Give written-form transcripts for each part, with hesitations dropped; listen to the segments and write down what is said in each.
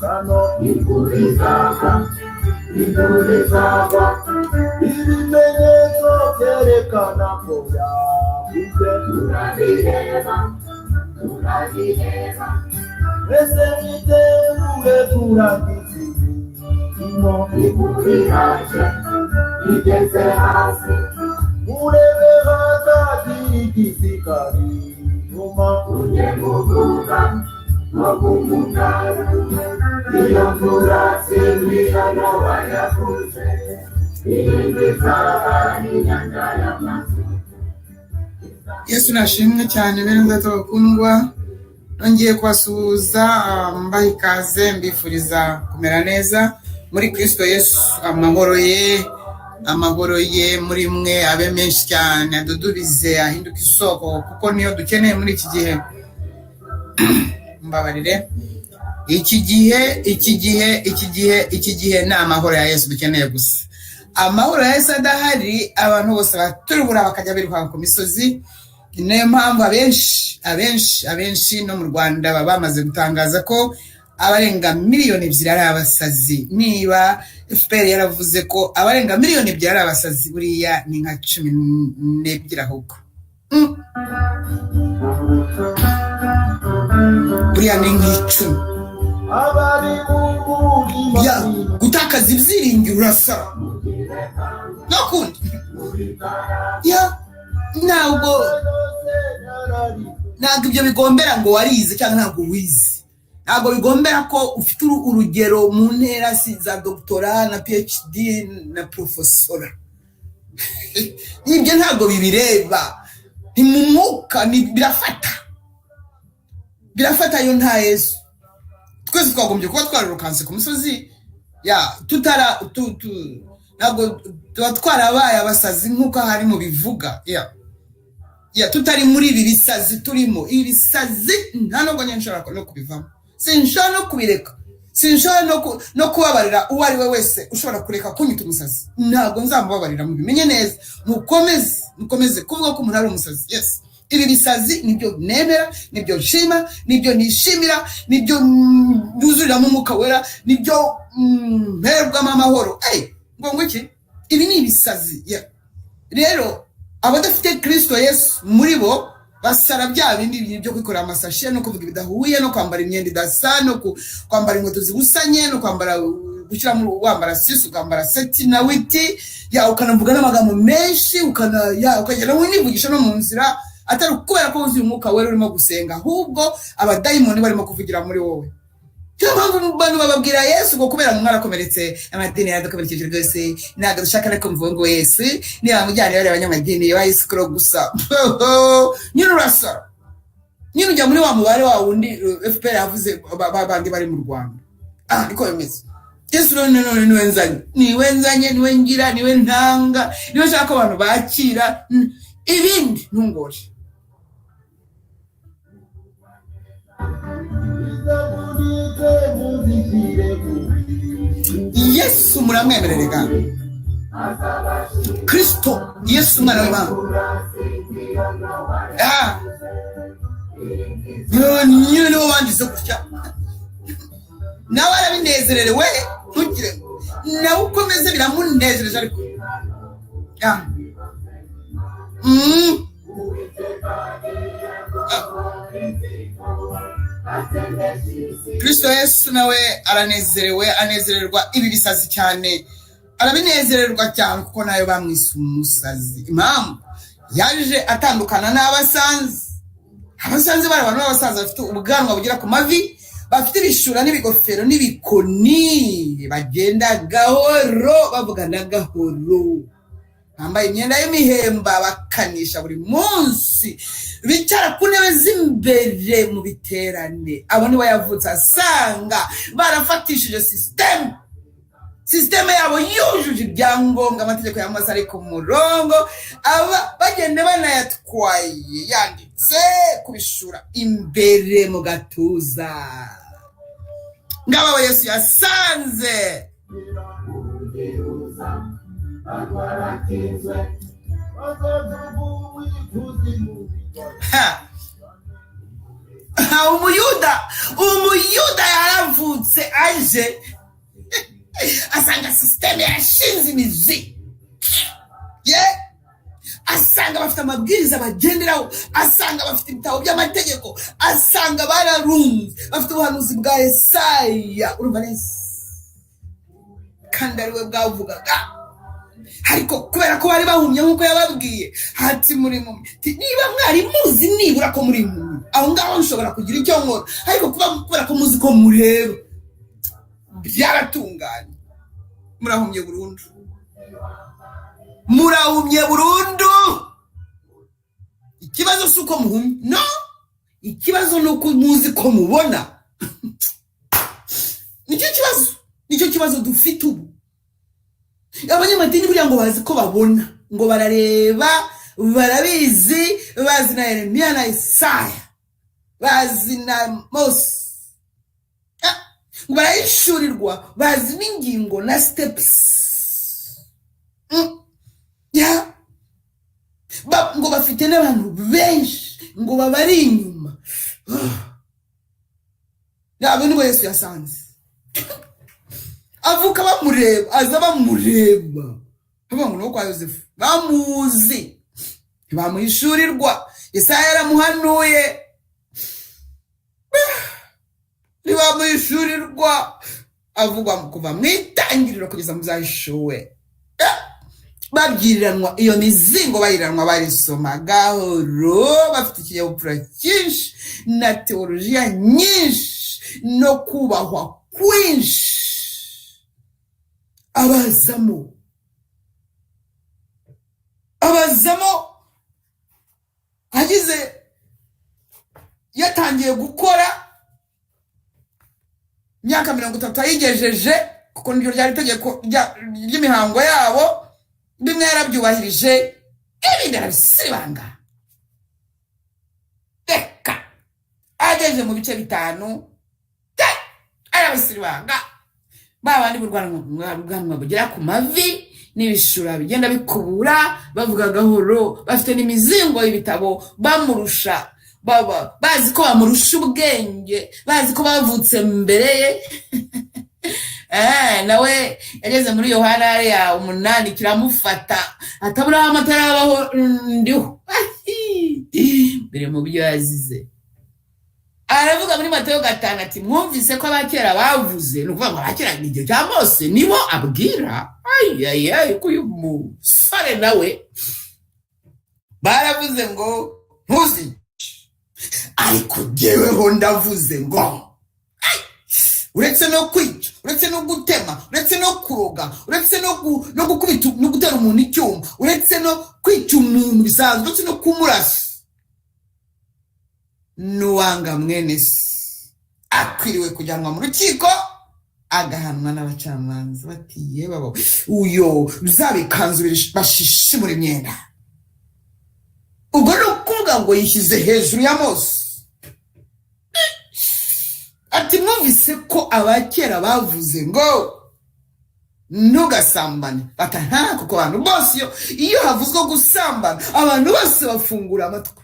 kano ikurizaga ibimenyetso byerekana ko yakuze turabireba ese niterure turagize imo ikuriraje igeze hasi urebe hatagira igisikari nyuma ujye kuvuga no kumutara iyo mvura simbira n'abayakuze Yesu nashimwe cyane bene data bakundwa, nongeye kubasuhuza mbaha ikaze mbifuriza kumera neza muri Kristo Yesu. Amahoro ye muri mwe abe menshi cyane, adudubize ahinduka isoko, kuko niyo dukeneye muri iki gihe. Mbabarire, iki gihe ni amahoro ya Yesu dukeneye gusa. Amahoro ya Yesu adahari, abantu bose baturubura bakajya biruka ku misozi. Niyo mpamvu abenshi no mu Rwanda baba bamaze gutangaza ko abarenga miliyoni 2 ari abasazi. Niba FPR yaravuze ko abarenga miliyoni 2 ari abasazi, buriya ni nka 12 ahubwo. Buriya ni nk'icumi. Ya gutakaza ibyiringiro urasara nakundi. Ya ntabwo ibyo bigombera ngo warize cyangwa ntabwo wize. Ntabwo bigombera ko ufite urugero mu ntera za doctora na PhD na professora. Ibyo ntabwo bibireba, ni mu mwuka, birafata yo nta Yesu. Twese twagombye kuba twarirukanse ku musozi, ntabwo tuba twarabaye abasazi nk'uko hari mu bivuga. Tutari muri ibi bisazi turimo. Ibi bisazi nta nubwo nshobora no kubivamo, sinshobora no kubireka, sinshobora no kubabarira uwo ari we wese ushobora kureka kunyita umusazi. Ntabwo nzamubabarira, mubimenye neza, mukomeze kuvuga ko umuntu ari umusazi. Yes, ibi bisazi nibyo nemera, nibyo nshima, nibyo nishimira, nibyo yuzuriramo umwuka wera, nibyo mperwamo amahoro. Ngo iki? Ibi ni ibisazi. Rero abadafite Kristo Yesu muri bo basara bya bindi byo kwikora amasashe no kuvuga ibidahuye no kwambara imyenda idasa no kwambara inkweto zibusanye no kwambara gushyira mu wambara sisi ukambara seti na witi ukanavuga n'amagambo menshi ukagera winivugisha no mu nzira, atari kubera ko uzi umwuka wera urimo gusenga, ahubwo abadayimoni barimo kuvugira muri wowe. Cyo mpamvu bantu bababwira Yesu ngo kubera mwarakomeretse amadini yaradukomerekeje rwose, ntabwo dushaka ariko mvugo Yesu ni bamujyane bari abanyamadini ba Yesu kro gusa. Nyine urasara, nyine ujya muri wa mubare wa wundi FPR yavuze babandi bari mu Rwanda. Niko bimeze. Yesu none niwe nzanye, niwe ngira, niwe ntanga, niwe shaka abantu bakira, ibindi ntungoshe. Yesu muramwemererega. Kristo Yesu mwana w'Imana. Niwe wanditse gutya. Nawe arabinezerewe, ntugire nawe ukomeze biramunezereje ariko. Kristo Yesu nawe aranezerewe, anezererwa ibi bisazi cyane, arabinezererwa cyane kuko nayo bamwise umusazi. Impamvu yaje atandukana n'abasanzi. Abasanzi bari abantu b'abasaza bafite ubwanwa bugira ku mavi, bafite ibishura n'ibigofero n'ibikoni, bagenda gahoro bavugana gahoro, bambaye imyenda y'imihemba, bakanisha buri munsi, bicara ku ntebe z'imbere mu biterane. Abo nibo yavutse asanga barafatishije system yabo yujuje ibyangombwa, amategeko ya Mose ari ku murongo, bagende banayatwaye yanditse kubishura imbere mu gatuza. Ngabo Yesu yasanze. umuyuda yaravutse aje asanga systeme yashinze imizi asanga bafite amabwiriza bagenderaho, asanga bafite ibitabo by'amategeko, asanga bararunze bafite ubuhanuzi bwa Yesaya, urumva neza kandi ariwe bwavugaga. Ariko kubera ko bari bahumye nk'uko yababwiye, hati muri mu niba mwari muzi nibura ko muri mu aho ngaho nshobora kugira icyo nkora, ariko kubera ko muzi ko mureba byaratunganye, murahumye burundu, murahumye burundu. Ikibazo si uko muhumye, no, ikibazo ni uko muzi ko mubona. nicyo kibazo dufite ubu. Abanyamadini kugira ngo bazi ko babona, ngo barareba, barabizi, bazi na Yeremiya na Yesaya, bazi na Mose, barayishurirwa, bazi n'ingingo na steps, ngo bafite n'abantu benshi ngo babari inyuma. Ntabwo nibwo Yesu yasanze avuka bamureba, aza bamureba, bavuga ngo kwa Yosefu bamuzi, bamuhishurirwa. Yesaya yaramuhanuye, bamuhishurirwa, avugwa kuva mu itangiriro kugeza mu zahishuwe. Babyiranwa iyo mizingo, bayiranwa barisoma gahoro, bafite ikinyabupfura cyinshi na teolojiya nyinshi no kubahwa kwinshi. Abazamo agize yatangiye gukora imyaka 30 ayigejeje, kuko niryo ryari itegeko ry'imihango yabo, bimwe yarabyubahirije, ibindi arabisibanga. Reka ageze mu bice 5 arabisibanga. Babandi burwanwa bugera ku mavi n'ibishura bigenda bikubura, bavuga gahoro, bafite n'imizingo y'ibitabo, bamurusha, bazi ko bamurusha ubwenge, bazi ko bavutse mbere ye. Nawe yageze muri Yohana ya 8 kiramufata, atabura amatara yabaho ndiho mbere mu byo yazize. Aravuga muri Matayo 5 ati mwumvise ko abakera bavuze, nukuvuga ngo abakera n'igihe cya Mose nibo abwira. Kuyu musare nawe baravuze ngo ntuzi, ariko jyeweho ndavuze ngo uretse no kwica, uretse no gutema, uretse no kuroga, uretse no gukubita no gutera umuntu icyuma, uretse no kwica umuntu bisanzwe, uretse no kumurasa, nuwanga mwene se akwiriwe kujyanwa mu rukiko agahanwa n'abacamanza. Batiye babo uyo uzabikanzu bashishimura imyenda. Ubwo no kuvuga ngo yishyize hejuru ya Mose. Ati mwumvise ko abakera bavuze ngo ntugasambane. Bata kuko abantu bose iyo havuzwe gusambana abantu bose bafungura amatwi.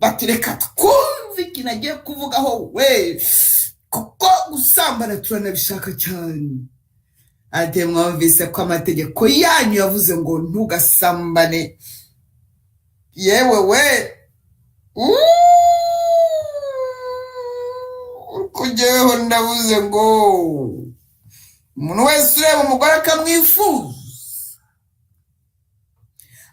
Batureka twumve kinagiye kuvugaho we, kuko gusambana turanabishaka cyane. Ati mwumvise ko amategeko yanyu yavuze ngo ntugasambane. Yewe we, kujeho ndavuze ngo umuntu wese ureba umugore akamwifuza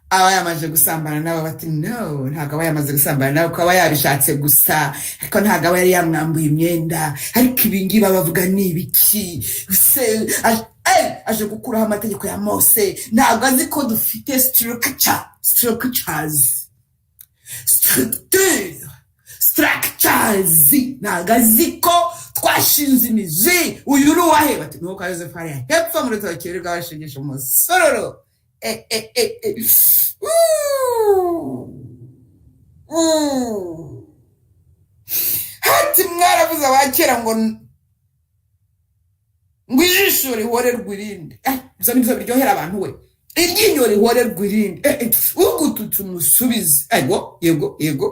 aba yamaze gusambana nawe. Bati no, ntabwo aba yamaze gusambana nawe, ko aba yabishatse gusa, ariko ntabwo aba yari yamwambuye imyenda. Ariko ibingibi bavuga ni ibiki? Aje gukuraho amategeko ya Mose. Ntabwo azi ko dufite structures. Ntabwo azi ko twashinze imizi. Uyu uri uwahe? Bati nuko Yosefu ari hepfo muri Tokyo bashingisha umusororo. Hati mwaravuze abakera ngo ijisho rihorerwa irindi. Biza nibyo biryohera abantu we. Iryinyo rihorerwa irindi. Ugututse umusubize.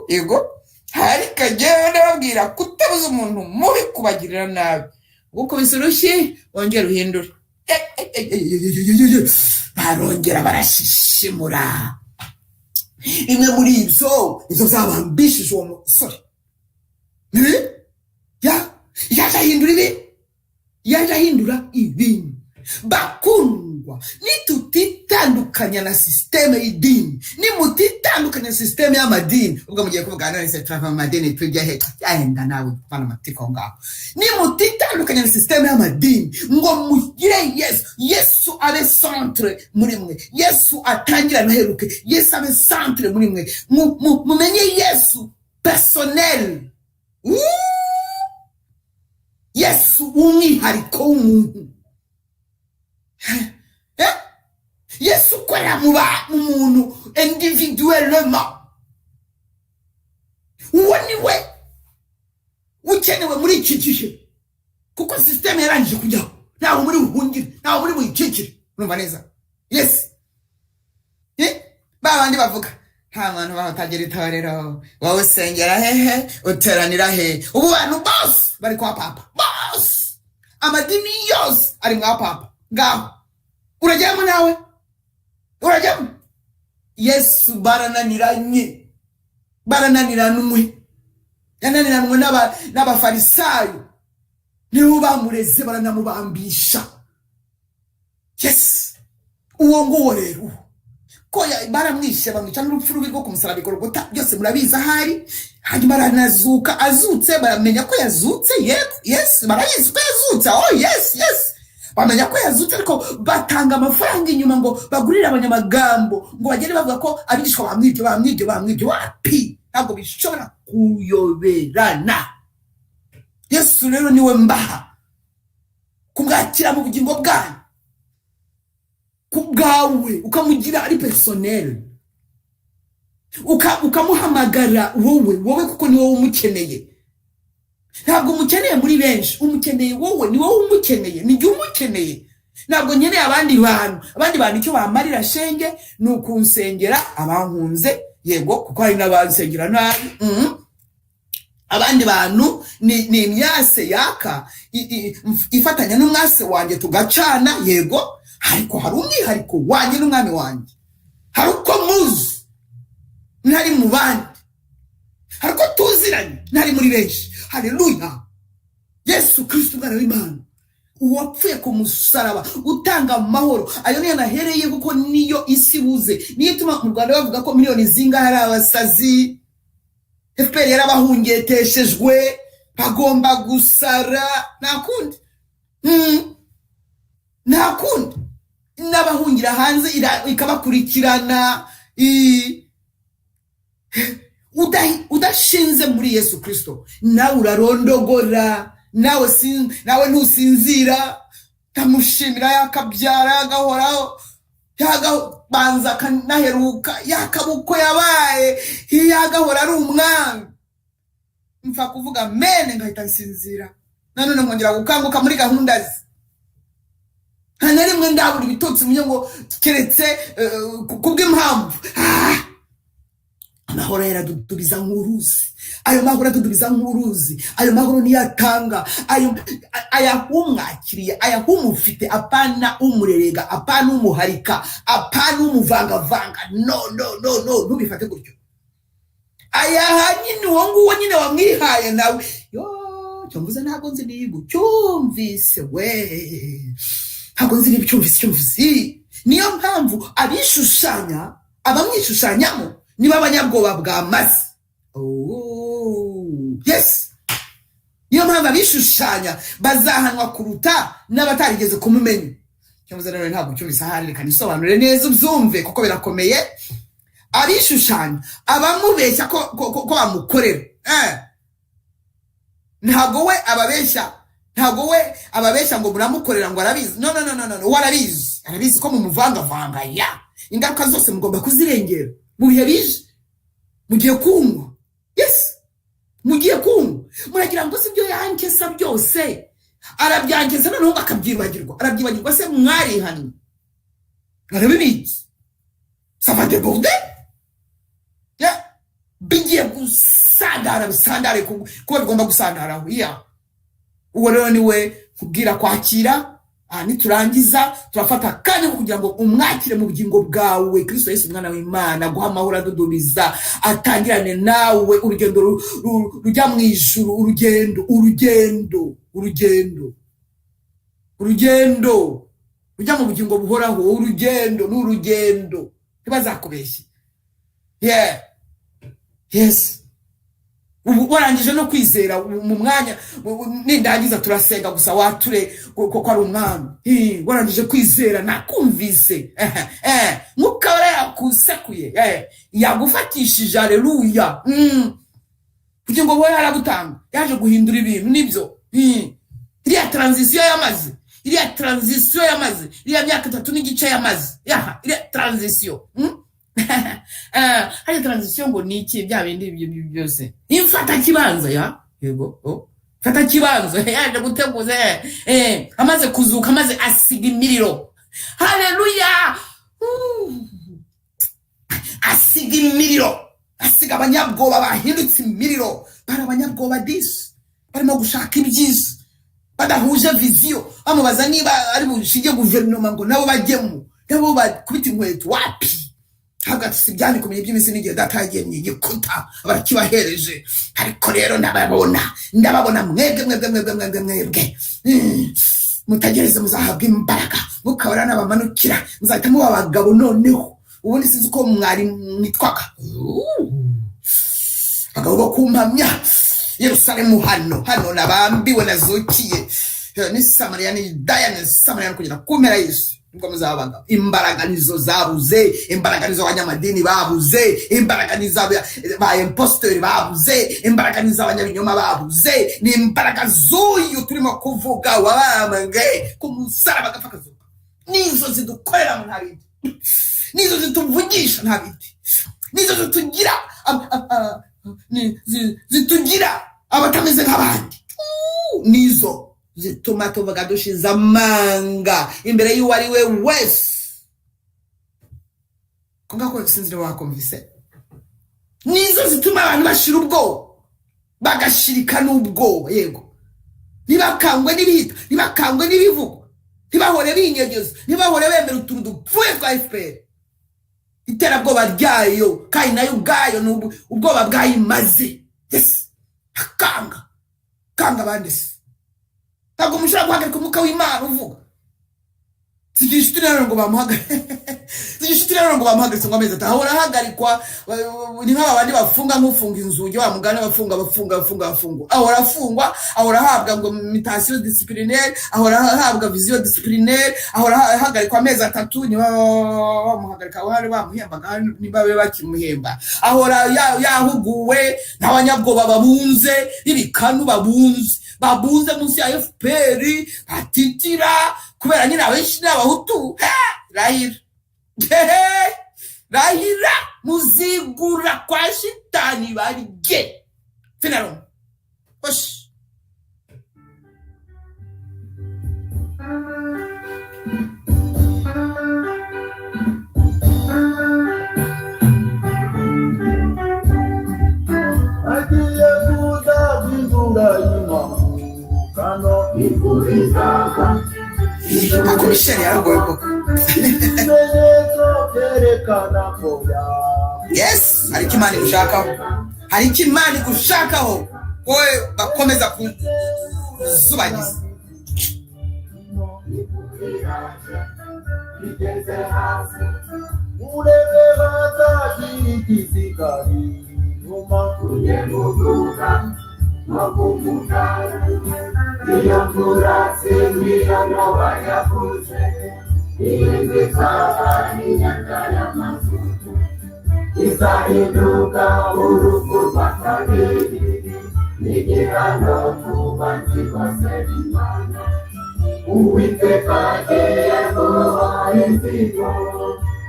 Yego. Hari kajewe ndababwira kutabuza umuntu mubi kubagirira nabi. gukubise urushyi wongera uhindura barongera barashishimura. Imwe muri ibyo byabambishije uwo musore yaje ahindura ibintu. Bakundwa, nitutitandukanya na systeme y'idini, nimutitandukanya na systeme y'amadini, ubwo mugiye kuvugana na setrava amadini tujya yahenda nawe pana matiko ngaho. Nimutitandukanya na systeme y'amadini ngo mugire Yesu abe centre muri mwe, Yesu atangira naheruke, Yesu abe centre muri mwe, mumenye Yesu personnel, Yesu umwihariko w'umuntu. Yesu ukorera mu muntu individuellement. Uwo niwe ukenewe muri iki gihe, kuko systeme yarangije kujyaho, ntawe muri buhungire, ntawe muri buyicikire. Urumva neza? Yes. Babandi bavuga nta muntu bahatagira itorero, wowe usengera hehe, uteranira hehe. Ubu bantu bose bari kwa papa, bose amadini yose ari mwa papa. Ngaho urajyamo nawe, urajyamo. Yesu barananiranye, barananiranwe, yananiranwe n'abafarisayo, niho bamureze baranamubambisha. Yes, uwo nguwo rero ko baramwishe, bamwica n'urupfu rubi rwo kumusaraba Golgotha, byose murabizi ahari. Hanyuma aranazuka, azutse baramenya ko yazutse. Yes, barayizi ko yazutse. Oh yes, bamenya ko yazutse, ariko batanga amafaranga inyuma ngo bagurire abanyamagambo ngo bagende bavuga ko abigishwa bamwibye. Wapi, ntabwo bishobora kuyoberana. Yesu rero niwe mbaha kumwakira mu bugingo bwanyu, kubwawe ukamugira ari personnel, ukamuhamagara wowe kuko ni wowe umukeneye. Ntabwo umukeneye muri benshi, umukeneye wowe, ni wowe umukeneye, ni jye umukeneye. Ntabwo nkeneye abandi bantu icyo bamarira shenge ni ukunsengera abankunze, yego kuko hari n'abansengera nabi. Abandi bantu ni imyase yaka ifatanya n'umwase wanjye tugacana, yego, ariko hari umwihariko wanjye n'umwami wanjye. Hari uko muzi ntari mu bandi, hari uko tuziranye ntari muri benshi. Haleluya. Yesu Kristo umwana w'Imana, uwapfuye ku musaraba utanga amahoro, ayo niyo nahereye kuko niyo isi buze. Niyo ituma mu Rwanda bavuga ko miliyoni zingahe ari abasazi. FPR yarabahungeteshejwe, bagomba gusara, nakundi n'abahungira hanze ikabakurikirana. Udashinze muri Yesu Kristo, nawe urarondogora, nawe ntusinzira. Tamushimira yakabyara, agahoraho, yagabanza kanaheruka, yakabuko yabaye, yagahora ari umwami. Mfa kuvuga mene ngahita nsinzira, nanone nkongera gukanguka muri gahunda ze. Hana rimwe ndabura ibitotsi munye ngo keretse kubw'impamvu. Amahoro yaradudubiza nk'uruzi, ayo mahoro adudubiza nk'uruzi, ayo mahoro niyatanga, aya umwakiriye, aya umufite, apana umurerega, apana umuharika, apana umuvangavanga. No, ntubifate gutyo. Aya hanyine uwo nguwo nyine wamwihaye nawe. Cyumvuze ntabwo nzi niba cyumvise we, ntabwo nzi niba cyumvise. Niyo mpamvu abishushanya, abamwishushanyamo niba abanyabwoba bwamaze. Yes, niyo mpamvu abishushanya bazahanwa kuruta n'abatarigeze kumumenya. Cyumvuze rero ntabwo cyumvise ahari, reka nisobanure neza ubyumve kuko birakomeye. Abishushanya, abamubeshya ko bamukorera, ntabwo we ababeshya ngo muramukorera ngo arabizi. No, arabizi ko mumuvangavanga. Ingaruka zose mugomba kuzirengera. Mu bihe bije mugiye kunywa. Yes, mugiye kunywa, muragira ngo sibyo yankesa byose, arabyankesa noneho akabyibagirwa se mwarihanye, arabibitse. Ça va déborder. Bigiye gusandara kuko bigomba gusandara. Uwo rero niwe kubwira kwakira. Niturangiza turafata kandi kugira ngo umwakire mu bugingo bwawe. Kristo Yesu umwana w'Imana guha amahoro adudubiza, atangirane nawe urugendo rujya mu ijuru, urugendo rujya mu bugingo buhoraho, n'urugendo ntibazakubeshye. Yes. Ubu warangije no kwizera mu mwanya nindangiza turasenga gusa wature ko ari umwami. Warangije kwizera nakumvise. Mukabara yakusekuye. Yagufatishije haleluya. Kugira ngo wowe haragutanga. Yaje guhindura ibintu nibyo. Iriya transition yamaze. Iriya myaka 3 n'igice yamaze. Iriya transition. Hari transition ngo niki bya bindi byose. Imfata kibanza yego. Fata kibanza yaje guteguza amaze kuzuka amaze asiga imiriro. Haleluya. Asiga imiriro. Asiga abanyabwoba bahindutse imiriro. Bari abanyabwoba barimo gushaka ibyiza. Badahuje vision. Amubaza niba ari bushinge guverinoma ngo nabo bajyemo. Nabo bakubita inkweto wapi? Hagati sibyani kumenya iby'imisi n'igihe datagiye nyikuta barakibahereje. Ariko rero ndababona mwebwe mutagereze muzahabwa imbaraga, mukabara n'abamanukira, muzahita muba abagabo noneho. Ubundi sinzi uko mwari mwitwaga abagabo bo kumpamya. Yerusalemu hano nabambiwe nazukiye ni Samariya ni Dayane Samariya kugera kumera Yesu. Ngo muzabaga imbaraga nizo zabuze, imbaraga nizo abanyamadini babuze, imbaraga nizo ba impostor babuze, imbaraga nizo abanyabinyoma babuze, ni imbaraga z'uyu turimo kuvuga wabambwe ku musaraba agafakazuka. Nizo zidukorera mu ntabindi, nizo zituvugisha ntabindi, nizo zitugira zitugira abatameze nk'abandi. Nizo zituma tuvuga dushize amanga imbere y'uwo ari we wese. Konga ko sinzire wakumvise. Nizo zituma abantu bashira ubwoba, bagashirika n'ubwoba. Yego, ntibakangwe n'ibihita, ntibakangwe n'ibivugo, ntibahore binyegeza, ntibahore bemera utuntu dupfuye twa FPR. Iterabwoba ryayo kandi nayo ubwayo ubwoba bwayimaze. Yes, kanga bandese. Ntabwo mushobora guhagarika umwuka w'Imana uvuga. Sigishitira ngo bamuhagaritse ngo ameze atahora hagarikwa. Ni nk'abandi bafunga nk'ufunga inzugi, wa mugani bafunga. Ahora afungwa, ahora ahabwa ngo mutation disciplinaire, ahora ahabwa vision disciplinaire, ahora hagarikwa amezi 3 ni bamuhagarika wari bamuhemba ni babe bakimuhemba. Ahora yahuguwe n'abanyabwoba babunze, ibikanu babunze munsi ya FPR atitira kubera nyina abenshi n'abahutu. Rahira muzigura kwa shitani barije finalo. Osh agiye kuza bindura yima kano ikurizaka akomisheni yarangoye koko. Yes, hari kimani gushakaho wowe bakomeza kuzubagiza. Izahinduka urufu rw'akabiri n'igihano tubanzi bose Imana. Uwiteka agiye kuba inzigo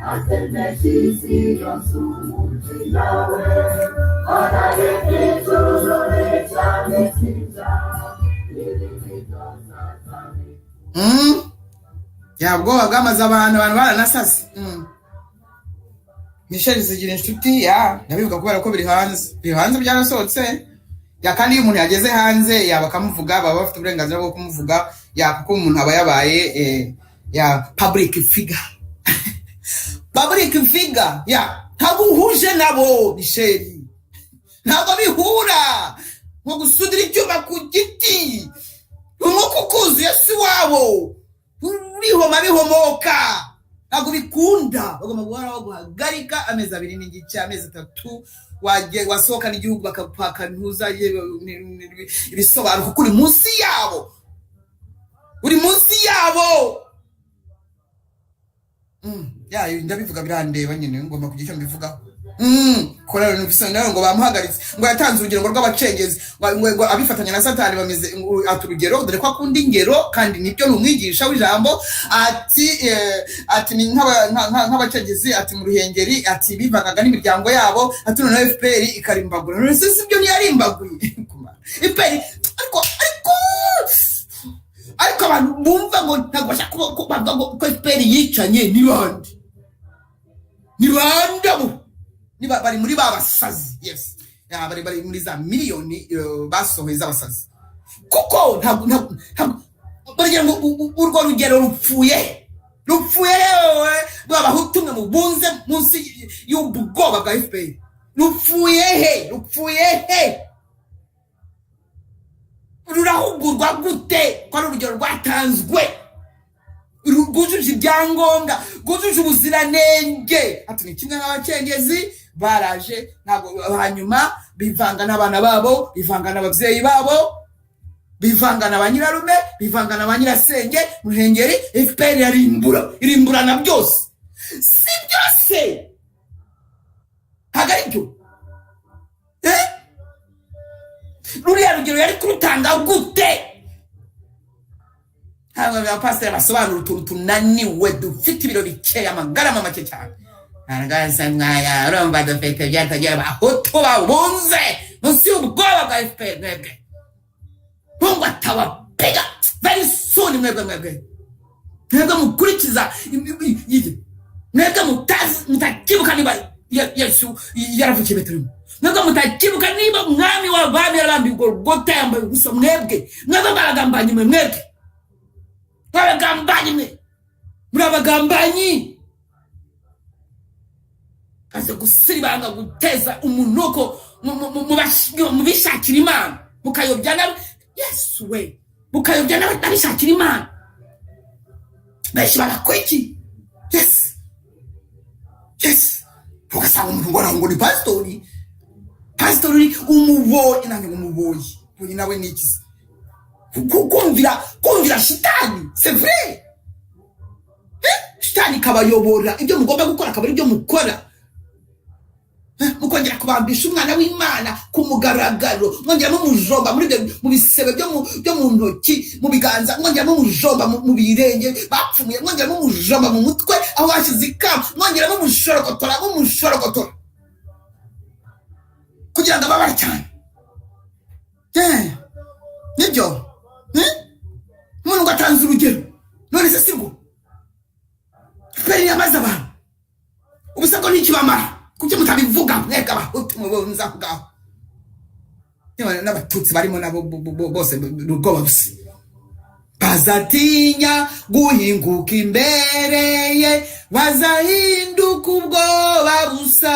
atemesha isi yose umutima we. Arareka ijuru ricyane cyiza yabwoba bwamaze abantu baranasase. Michel zigira inshuti ndabivuga kubera ko biri hanze byarasohotse. Kandi iyo umuntu yageze hanze yaba kamuvuga baba bafite uburenganzira bwo kumuvuga. ya kuko umuntu aba yabaye ya public figure public figure ya ntabwo uhuje nabo bisheri ntabwo bihura nko gusudira icyuma ku giti umwuka ukuzuye si wabo urihoma bihomoka ntabwo bikunda bagomba guhora baguhagarika amezi 2 n'igice amezi 3 wasohoka n'igihugu bakapaka ntuza ibisobanuro kuko uri munsi yabo ya ndabivuga birandeba nyine ngomba kugira icyo mbivuga korera n'ubisanga ngo bamuhagaritse ngo yatanze urugero rw'abacengezi ngo abifatanya na Satani bameze aturugero dore ko akunda ingero kandi nibyo numwigisha w'ijambo ati ni nk'abacengezi ati mu ruhengeri ati bivagaga n'imiryango yabo ati none FPR ikarimbagura none se sibyo ni yarimbaguye FPR ariko abantu bumva ngo ntabwo bashaka kubavuga ngo FPR yicanye ni bande abo niba bari muri babasazi yes ya bari muri za miliyoni basohoye z'abasazi kuko ntabwo bari ngo urwo rugero rupfuye babahutu mwe mubunze munsi y'ubwoba bwa FPR rupfuye he rurahugurwa gute ko urugero rwatanzwe rwujuje ibyangombwa rwujuje ubuziranenge ati ni kimwe n'abacengezi baraje ntabwo hanyuma bivanga n'abana babo bivanga n'ababyeyi babo bivanga na banyirarume bivanga na banyirasenge mu ruhengeri FPR irimburana byose si byose hagaribyo ruriya rugero yari kurutanga gute haba abapasiteri basobanura utuntu tunaniwe dufite ibiro bikeya amagarama make cyane aragasa mwaya urumva dufite byatagiye abahutu babunze munsi y'ubwoba bwa FPR mwebwe mungu atawapega very soon mwebwe mukurikiza mwebwe mutakibuka niba Yesu yaravukiye Betelehemu mwebwe mutakibuka niba umwami w'abami yarambirwa Golgotha yambaye ubusa mwebwe baragambanyi mwebwe murabagambanyi kaze gusiribanga guteza umunuko mubishakira Imana mukayobya na Yesu we mukayobya n'abatabishakira Imana benshi barakwiki yes ugasanga umuntu ngo ni pastori umuboyi nange umuboyi uyu nawe nikize kumvira shitani c'est vrai shitani kabayobora ibyo mugomba gukora akaba ibyo mukora mukongera kubambisha umwana w'Imana kumugaragaro mwongera mumujomba mu bisebe byo mu ntoki mu biganza mwongera mumujomba mu birenge bapfumuye mwongera mumujomba mu mutwe aho bashize ikamba mwongera mumushorokotora kugira ngo ababara cyane nibyo umuntu ngo atanze urugero none se sibwo FPR yamaze abantu ubusa ngo n'ikibamara kuki mutabivuga mwega abahutu mubunza ngaho n'abatutsi barimo nabo bose rugoba busa bazatinya guhinguka imbere ye bazahinduka ubwoba busa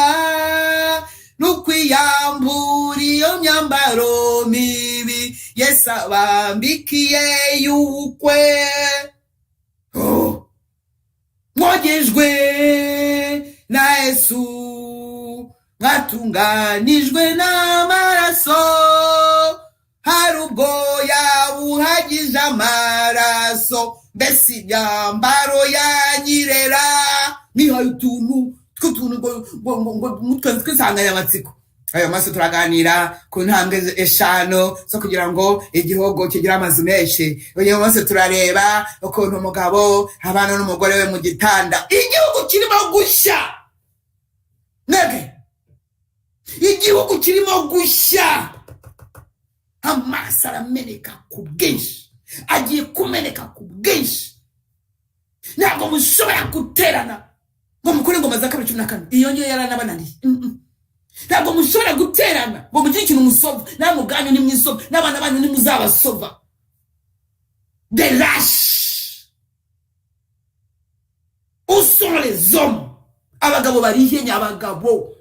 nukwiyambura iyo myambaro mibi Yesu abambikiye y'ubukwe mwogejwe na Yesu mwatunganijwe n'amaraso hari ubwo yabuhagije amaraso mbese imyambaro yanyirera nihaye utuntu ngo mutwe twisanganyamatsiko ayo maso turaganira ku ntambwe 5 zo kugira ngo igihugu kigira amazu menshi uyu munsi turareba ukuntu umugabo abana n'umugore we mu gitanda igihugu kirimo gushya nege igihugu kirimo gushya amaraso arameneka ku bwinshi agiye kumeneka ku bwinshi ntabwo mushobora guterana ngo mukore ngoma za 14 iyo ngiyo yaranabananiye ntabwo mushobora guterana ngo mugire ikintu musova namuganye ni mwisova n'abana banyu ni muzabasova des lâches. Où sont les hommes? Abagabo barihenya abagabo.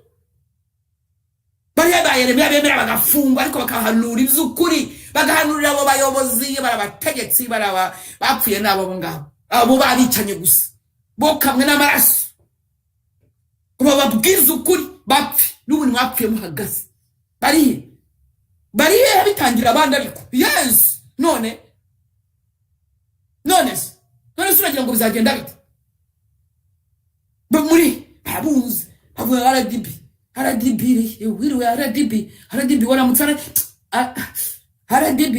Bariya Yeremiya bemera bagafungwa ariko bakahanura ivy'ukuri, bagahanurira abo bayobozi barabategetsi baraba bapfuye nabo ngabo. Abo babicanye gusa. Bo kamwe n'amaraso. Bababwiza ukuri bapfi n'ubu mwapfuye muhagaze. Bariye bitangira abandi ariko. Yes. None suragira ngo bizagenda bite? Muri abunze avuga RDB wiriwe RDB wala mutsara RDB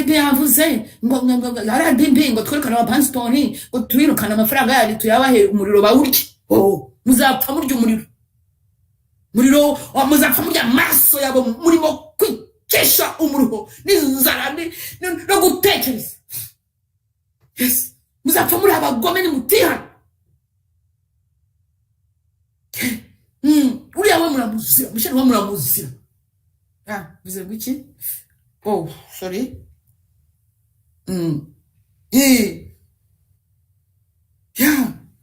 yavuze ngo RDB ngo twerekana abapanstoni ngo twirukana amafaranga yari tuyabahe umuriro bawurye. Muzapfa murya umuriro muzapfa murya amaso yabo murimo kwikesha umuruho n'inzara no gutekereza. Yes, muzapfa muri abagome nimutihana. Uriya we muramuzira, mushani we muramuzira. Bize gwiki? Sorry.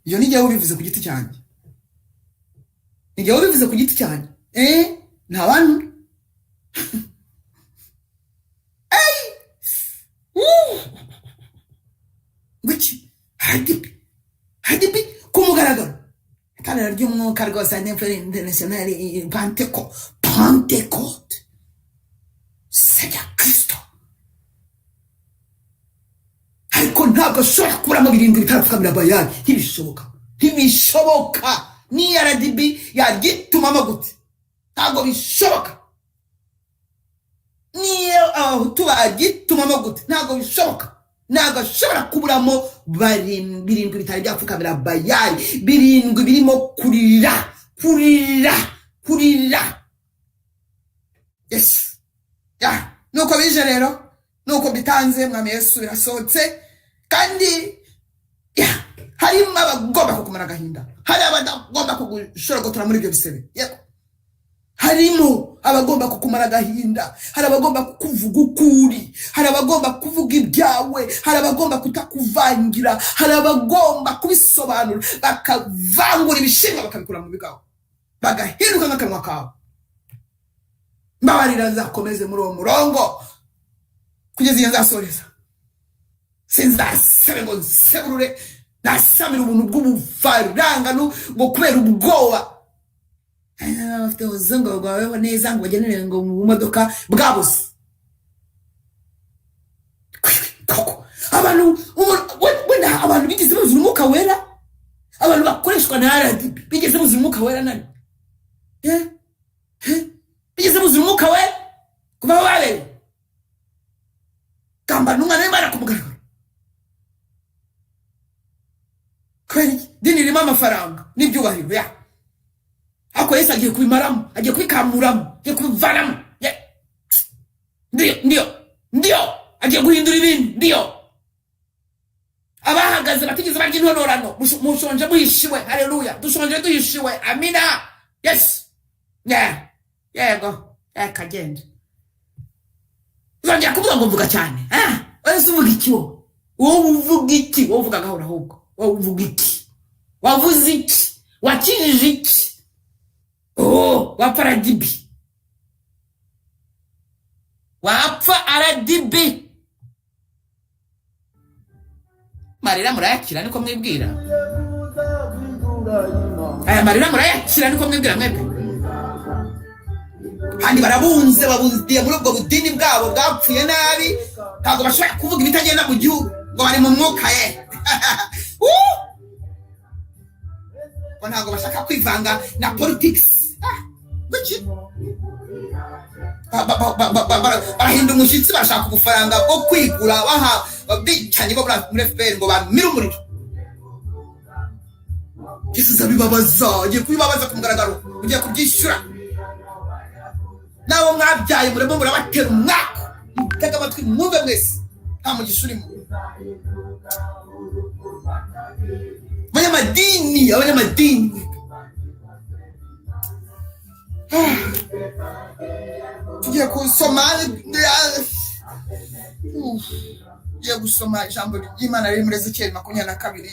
Iyo ni jyawe bivuze ku giti cyanjye. Ni jyawe bivuze ku giti cyanjye. Nta bantu. Gwiki? Hadibi kumugaragaro. Kana ry'umwuka rwose international Pentecote. Seigneur Kristo. Ariko ntabwo ashobora kuramo birindwi bitarapfukamira Bayali. Ntibishoboka. Ni RDB yagitumamo gute? Ntabwo bishoboka. Niyo abahutu bagitumamo gute? Ntabwo bishoboka. Ntabwo ashobora kuburamo birindwi bitari byapfukamira Bayali. Birindwi birimo kurira. Yes. Nuko bije rero, nuko bitanze mwami Yesu birasohotse, kandi harimo abagomba kukumara agahinda, hari abagomba kugushorogotora muri ibyo bisebe. Harimo abagomba kukumara agahinda, hari abagomba kukuvuga ukuri, hari abagomba kuvuga ibyawe, hari abagomba kutakuvangira, hari abagomba kubisobanura bakavangura ibishinga bakabikura mu bigaho bagahinduka nk'akanwa kawe. Mbabarira nzakomeze muri uwo murongo kugeza iyo nzasoreza. Sinzasebe ngo nseburure, nasamira ubuntu bw'ubufaranga ngo kubera ubwoba. Afite ubuzungu bwaweho neza ngo bagenere ngo mu modoka bwabuze. Koko abantu wenda abantu bigeze buzura umwuka wera, abantu bakoreshwa na RDB bigeze buzura umwuka wera nani? Bigeze buzura umwuka wera kuba wale kamba n'umwana w'Imana kumugaragaro. Kweli dini ririmo amafaranga n'ibyubahiro. Ako Yesu agiye kubimaramo, agiye kubikamuramo, agiye kubivanamo. Ndio agiye guhindura ibintu. Ndio abahagaze batigeze barya intonorano mushonje muhishiwe. Haleluya, dushonje duhishiwe. Amina. Yes. Yego kagenda. Uzongera kuvuga ngo mvuga cyane. Wese uvuga iki wowe? Wowe uvuga iki? Wowe uvuga gahora ahubwo. Wowe uvuga iki? Wavuze iki? Wakijije iki? Wapfa RDB. Wapfa RDB. Marira murayakira niko mwibwira. Aya marira murayakira niko mwibwira mwebwe. Kandi barabunze babundiye muri ubwo budini bwabo bwapfuye nabi. Ntabwo bashobora kuvuga ibitagenda mu gihugu ngo bari mu mwuka ntabwo bashaka kwivanga na politics. Barahinda umushyitsi bashaka ubufaranga bwo kwigura baha bicanyi bo muri FPR ngo bamire umuriro. Yesu zabibabaza, agiye kubibabaza ku mugaragaro, ugiye kubyishyura. Nabo mwabyaye murimo murabatera umwaka. Mutega amatwi mwumve mwese, nta mugisha urimo. Abanyamadini tugiye kusoma Tugiye gusoma ijambo ry'Imana riri muri Ezekiyeli 22.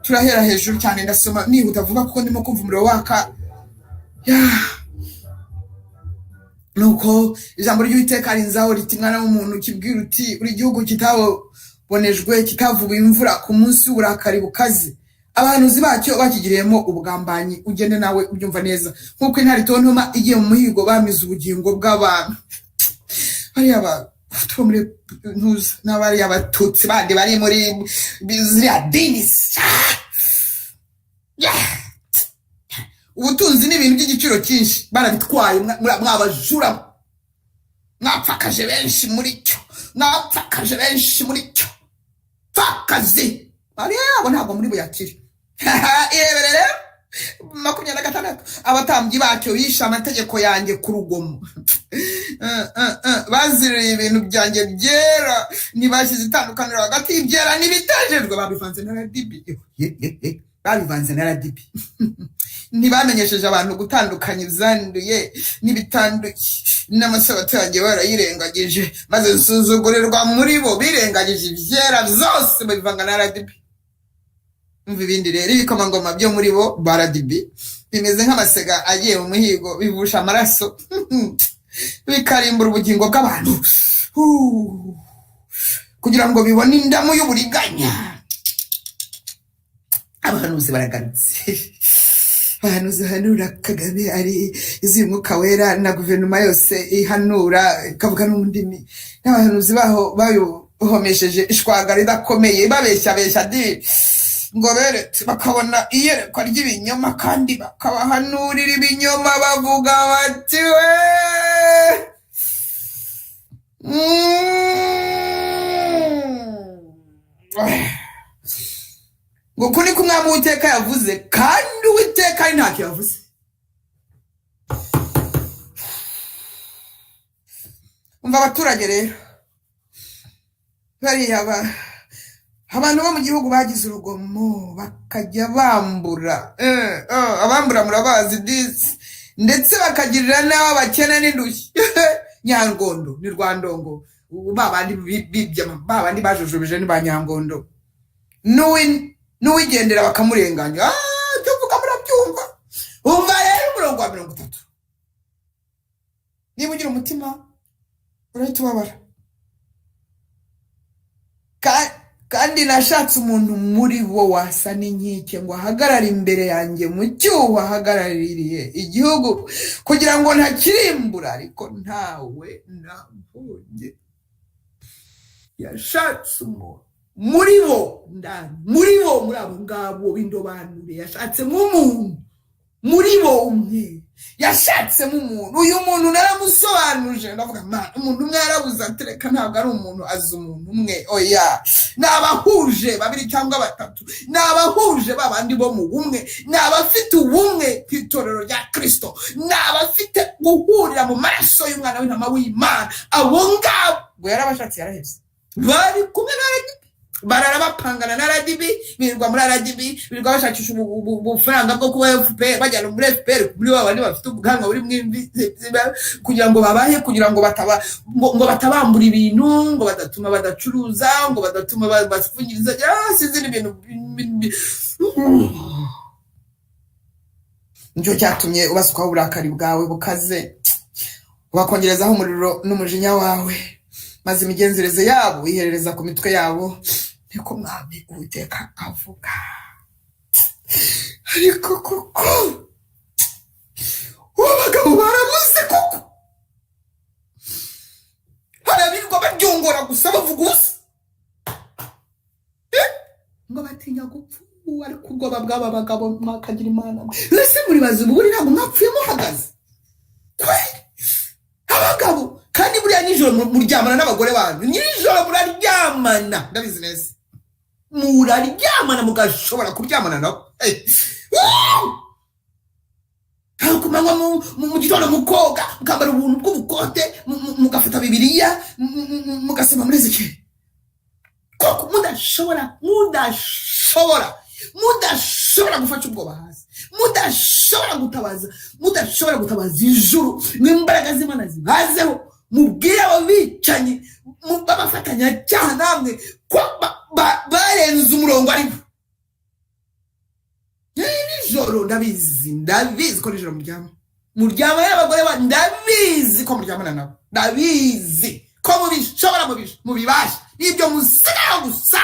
Turahera hejuru cyane, ndasoma nihuta vuba kuko ndimo kumva umuriro waka. Nuko ijambo ry'Uwiteka rinzaho riti, mwana w'umuntu, kibwira uti, uri gihugu kitabonejwe, kitavuye imvura ku munsi w'uburakari bukaze, abahanuzi bacyo bakigiriyemo ubugambanyi. Ugende nawe ubyumva neza. Nk'uko intare itontoma igiye mu muhigo, bamize ubugingo bw'abantu. Bariya batuba muri ntuza n'abariya abatutsi bandi bari muri ziriya dini. Ubutunzi n'ibintu by'igiciro cyinshi barabitwaye, mwabajura, mwapfakaje benshi muri cyo, mwapfakaje benshi muri cyo. Pfakazi bariya yabo ntabwo muri buyakire. Irebere rero 26, abatambyi bacyo bishe amategeko yanjye ku rugomo. Baziriye ibintu byanjye byera, ntibashyize itandukaniro hagati y'ibyera n'ibitejejwe, babivanze na radibi. Babivanze na radibi. Ntibamenyesheje abantu gutandukanya ibyanduye n'ibitanduye. N'amasabato yanjye barayirengagije, maze nsuzugurirwa muri bo. Birengagije ibyera byose babivanga na radibi. Umva ibindi rero, ibikomangoma byo muri bo baradibi bimeze nk'amasega agiye mu muhigo, bivusha amaraso bikarimbura ubugingo bw'abantu kugira ngo bibone indamu y'uburiganya. Abahanuzi baragarutse. Abahanuzi hanura Kagame ari izi Mwuka Wera na guverinoma yose ihanura ikavuga n'undimi, n'abahanuzi baho bayohomesheje ishwaga ridakomeye, babeshya di ngo beretse bakabona iyerekwa ry'ibinyoma, kandi bakabahanurira ibinyoma bavuga bati we ngo kuri ko umwami w'Uwiteka yavuze, kandi Uwiteka ari ntacyo yavuze. Umva abaturage rero, bariya abantu bo mu gihugu bagize urugomo bakajya bambura. Abambura murabazi disi, ndetse bakagirira n'abo bakene n'indushyi. Nyangondo ni Rwandongo, babandi bajujubije ni ba Nyangondo. N'uwigendera bakamurenganya. Tuvuga murabyumva. Umva rero umurongo wa 30. Niba ugira umutima urahita ubabara. Kandi nashatse umuntu muri bo wasa n'inkike ngo ahagarare imbere yanjye mu cyuho ahagaraririye igihugu kugira ngo ntakirimbura, ariko ntawe nabonye. Yashatse umuntu muri bo, muri abo ngabo b'indobanure, yashatsemo umuntu muri bo umwe, yashatsemo umuntu. Uyu muntu naramusobanuje, ndavuga mana, umuntu umwe yarabuze atereka, ntabwo ari umuntu azi umuntu umwe. Oya, nabahuje babiri cyangwa batatu, nabahuje babandi bo mu bumwe, nabafite ubumwe ku itorero rya Kristo, nabafite guhurira mu maraso y'umwana w'intama w'Imana. Abo ngabo ngo yarabashatse, yaraheze. Bari kumwe na radibi, bararabapangana na radibi, birirwa muri radibi, birirwa bashakisha ubufaranga bwo kuba FPR, bajyana muri FPR muri babandi bafite ubuganga buri mwimvi, kugira ngo babahe, kugira ngo batabambura ibintu, ngo badatuma badacuruza, ngo badatuma basifungiriza, sinzi n'ibintu. Nicyo cyatumye ubasukaho uburakari bwawe bukaze, ubakongerezaho umuriro n'umujinya wawe, maze imigenzereze yabo iherereza ku mitwe yabo. Niko Mwami Uwiteka avuga. Ariko koko abagabo barabuze koko, harabirwa baryongora gusa bavuga ubusa, ngo batinya gupfa. Ariko ubwoba bw'aba bagabo mwakagira Imana. Ese muribaza uburi ntabwo mwapfuye muhagaze? Abagabo kandi buriya nijoro muryamana n'abagore banyu, nijoro muraryamana, ndabizi neza, muraryamana mugashobora kuryamana nabo. Kumanywa mu gitondo mukoga, mukambara ubuntu bw'ubukote, mugafata Bibiliya, mugasoma muri Ezekiyeli. Koko mudashobora gufasha ubwoba hasi, mudashobora gutabaza ijuru n'imbaraga z'Imana zibazeho. Mubwire abo bicanyi babafatanya cyaha namwe ko barenze umurongo ariko nijoro ndabizi ko nijoro muryama y'abagore ndabizi ko muryamana nabo, ndabizi ko mubishobora mubibasha n'ibyo musiraho gusa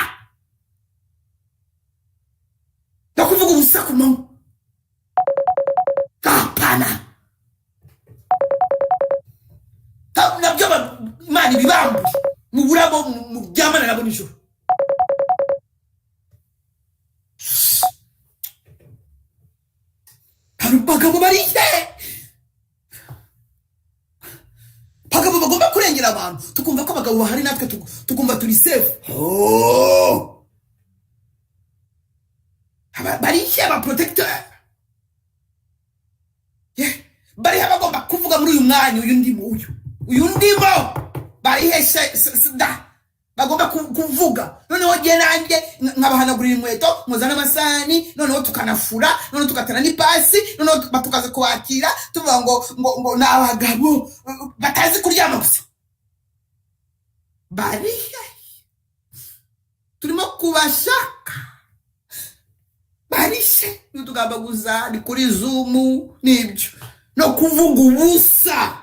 no kuvuga ubusa ku manywa kapana nabyo Imana ibibambure muburabo muryamana nabo nijoro. Hari bagabo barihe bagabo bagomba kurengera abantu tukumva ko abagabo bahari natwe tukumva turi safe. Barihe aba protector barihe bagomba kuvuga muri uyu mwanya uyu ndimo barihe da bagomba kuvuga. Noneho giye nanjye nkabahanagurira inkweto muzana amasani, noneho tukanafura, noneho tukatana n'ipasi, noneho tukaza kwakira tuvuga ngo n'abagabo batazi kuryama gusa. Barihe turimo kubashaka barishe n'utugamba guza ni kuri Zoom n'ibyo no kuvuga ubusa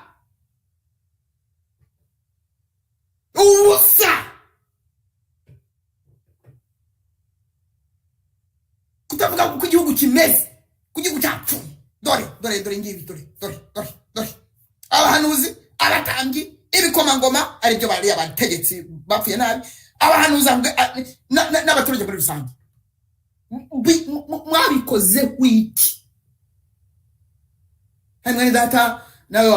kutavuga ku gihugu kimeze, ku gihugu cyacu. Dore ngibi dore abahanuzi, abatambyi, ibikomangoma ari byo bari abategetsi bapfuye nabi, abahanuzi n'abaturage muri rusange. Mwabikoze wiki hamwe data nawe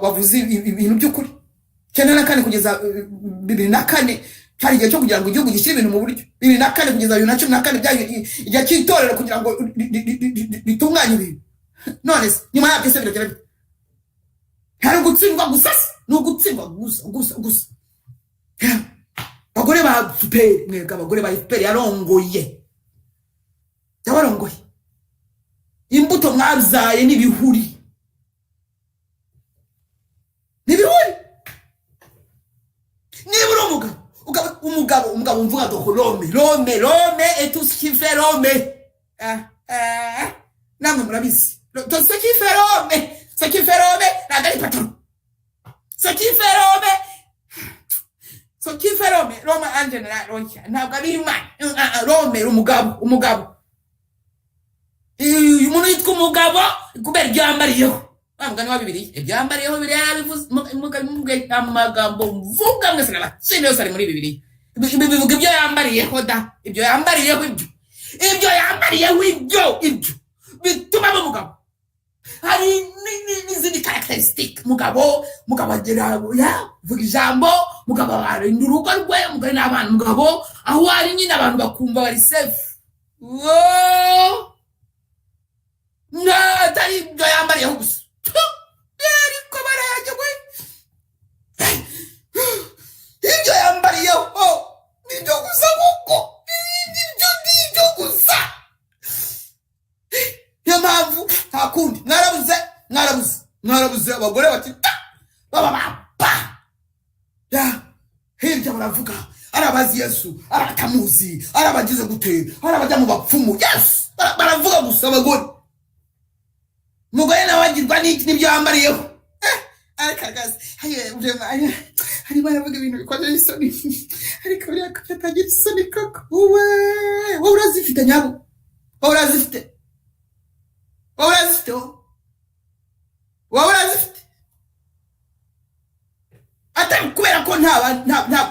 wavuze ibintu by'ukuri. 94 kugeza 2004 cyari igihe cyo kugira ngo igihugu gishyire ibintu mu buryo. 2004 kugeza 2014 byari igihe cy'itorero kugira ngo bitunganye ibintu. None nyuma yabyo se biragera bite? Hari gutsindwa gusa, no gutsindwa gusa. Abagore ba FPR, mwebwe abagore ba FPR yarongoye imbuto mwazaye n'ibihuri nibura umugabo mvuga ngo Rome et tout ce qui fait Rome. Namwe murabizi tout ce qui fait Rome nagari patron. Ce qui fait Rome en general ntabwo ari Imana. Rome umugabo umuntu yitwa umugabo kubera ibyambariyeho. Bamugani wa Bibiliya ibyambariyeho birabivuze amagambo mvuga mwese n'abatsinde yose ari muri Bibiliya. Bivuga ibyo yambariyeho ibyo yambariyeho ibyo yambariyeho ibyo bituma umugabo. Hari n'izindi characteristic mugabo agira vuga ijambo, mugabo arinda urugo rwe, mugabo n'abana, mugabo aho ari nyine abantu bakumva bari safe. Atari ibyo yambariyeho gusa ariko barayagwe ibyo yambariyeho nibyo gusa kuko nibyo gusa. Niyo mpamvu ntakundi mwarabuze abagore bati baba hirya baravuga arabazi Yesu, aratamuzi, arabagize gute, arabajya mu bapfumu. Yes, baravuga gusa abagore. Mugore nawagirwa n'ibyo yambariyeho. Arikagaze hari baravuga ibintu bikoze isoni ariko buriya ko atagira isoni koko. Wowe urazifite nyabo, urazifite atari kubera ko nta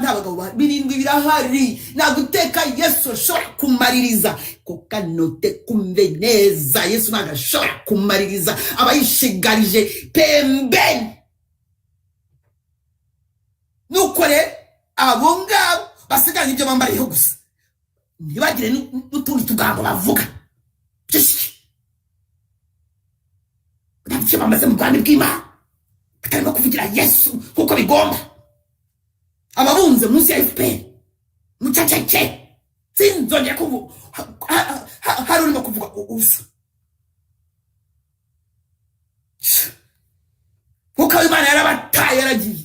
bagabo birindwi birahari. Naguteka Yesu ashobora kumaririza ko kanote kumve neza. Yesu nagashobora kumaririza abayishigarije pembeni. Nukore abo ngabo basigana ibyo bambariyeho gusa, ntibagire n'utundi tugambo bavuga. Ntabwo bamaze mu Rwanda bw'Imana batarimo kuvugira Yesu kuko bigomba. Ababunze munsi ya FPR mucacece sinzongera kuvuga hari urimo kuvuga ubusa kuko Imana yarabataye yaragiye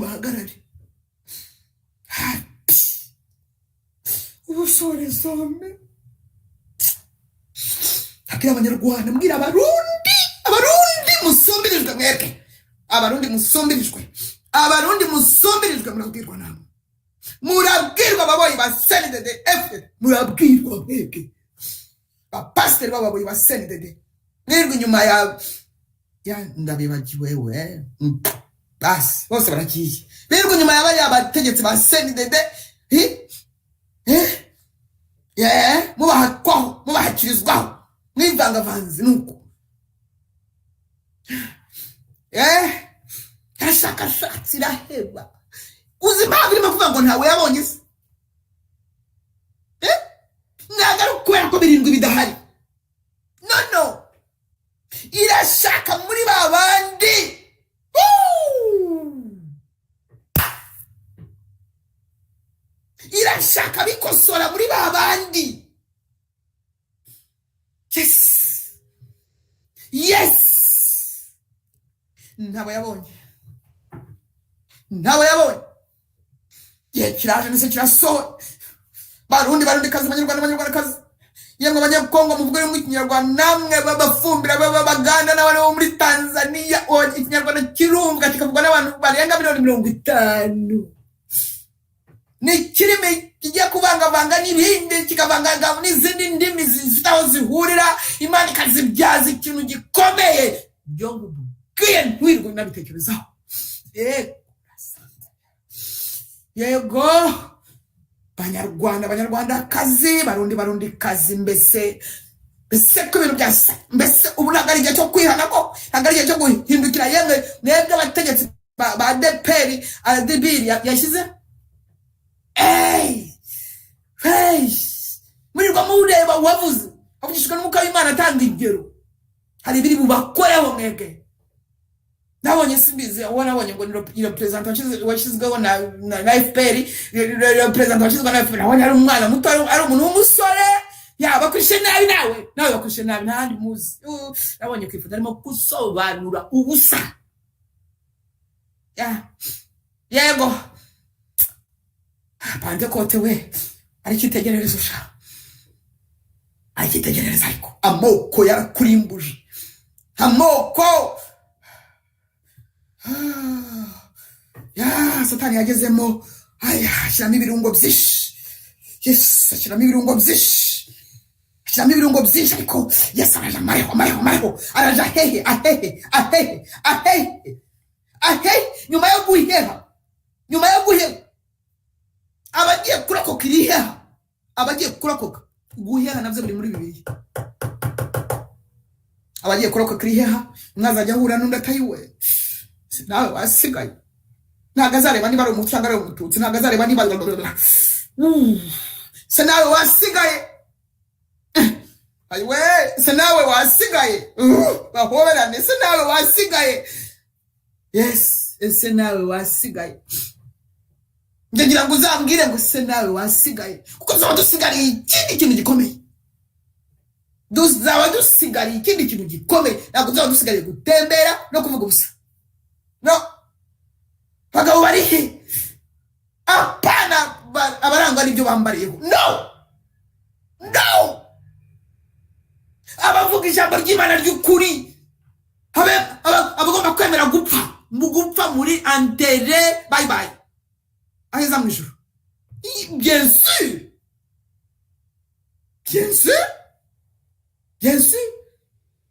Bahagarare ubusore some akira abanyarwanda mbwira abarundi musumbirijwe mwebwe abarundi musumbirijwe murabwirwa namwe murabwirwa ababoyi ba CNDD FDD murabwirwa mwebwe bapasiteri b'ababoyi ba CNDD mwirwa inyuma ya ndabibagiwe we basi bose baragiye birwa inyuma y'abategetsi ba CNDD mubahakwaho mubahakirizwaho mwivangavanze nuko yarashakashatse iraheba uzi impamvu irimo kuvuga ngo ntawe yabonye se ntabwo ari ukubera ko birindwi bidahari no irashaka muri ba bandi irashaka bikosora muri ba bandi yes ntawe yabonye igihe kiraje ndetse kirasohoye barundi kazi abanyarwandakazi yemwe abanyakongo muvuga mu Kinyarwanda namwe babafumbira babaganda n'abari bo muri Tanzania Ikinyarwanda kirumvwa kikavugwa n'abantu barenga 50 ni kirime kigiye kuvangavanga n'ibindi kikavanganga n'izindi ndimi zifite aho zihurira Imana ikazibyaza ikintu gikomeye byo ngubwiye ntwirwe nabitekerezaho yego banyarwandakazi barundikazi mbese ko ibintu byasa mbese ubu ntabwo ari igihe cyo kwihana ko ntabwo ari igihe cyo guhindukira yemwe mwebwe abategetsi ba deperi adebiri yashyize murirwa mureba wavuze avugishijwe n'umwuka w'Imana atanga ingero hari ibiri bubakoreho mwebwe nabonye simbizi nabonye ngo ni president washyizweho na FPR president washyizweho na FPR nabonye ari umwana muto ari umuntu w'umusore bakwishe nabi nawe bakwishe nabi ntandi muzi nabonye kwifuza arimo gusobanura ubusa yego Pantekote we arikitegererezo sha arikitegerereza ariko amoko yarakurimbuje amoko Satani yagezemo ashyiramo ibirungo byinshi ashyiramo ibirungo byinshi ariko Yesu araje amareho araje ahehe nyuma yo guheha abagiye kurokoka iriheha abagiye kurokoka guheha nabyo biri muri Bibiliya abagiye kurokoka iriheha mwazajya ahura n'undi atayiwe nawe wasigaye ntabwo azareba niba ari umutsi cyangwa ari umututsi ntabwo azareba niba se nawe wasigaye ayiwe se nawe wasigaye bahoberane se nawe wasigaye yes se nawe wasigaye ngira ngo uzambwire ngo se nawe wasigaye kuko tuzaba dusigariye ikindi kintu gikomeye ntabwo tuzaba dusigariye gutembera no kuvuga ubusa no bagabo barihe apana abarangwa n'ibyo bambariyeho no abavuga ijambo ry'Imana ry'ukuri abagomba kwemera gupfa muri enterré bye aheza mu ijuru bien sûr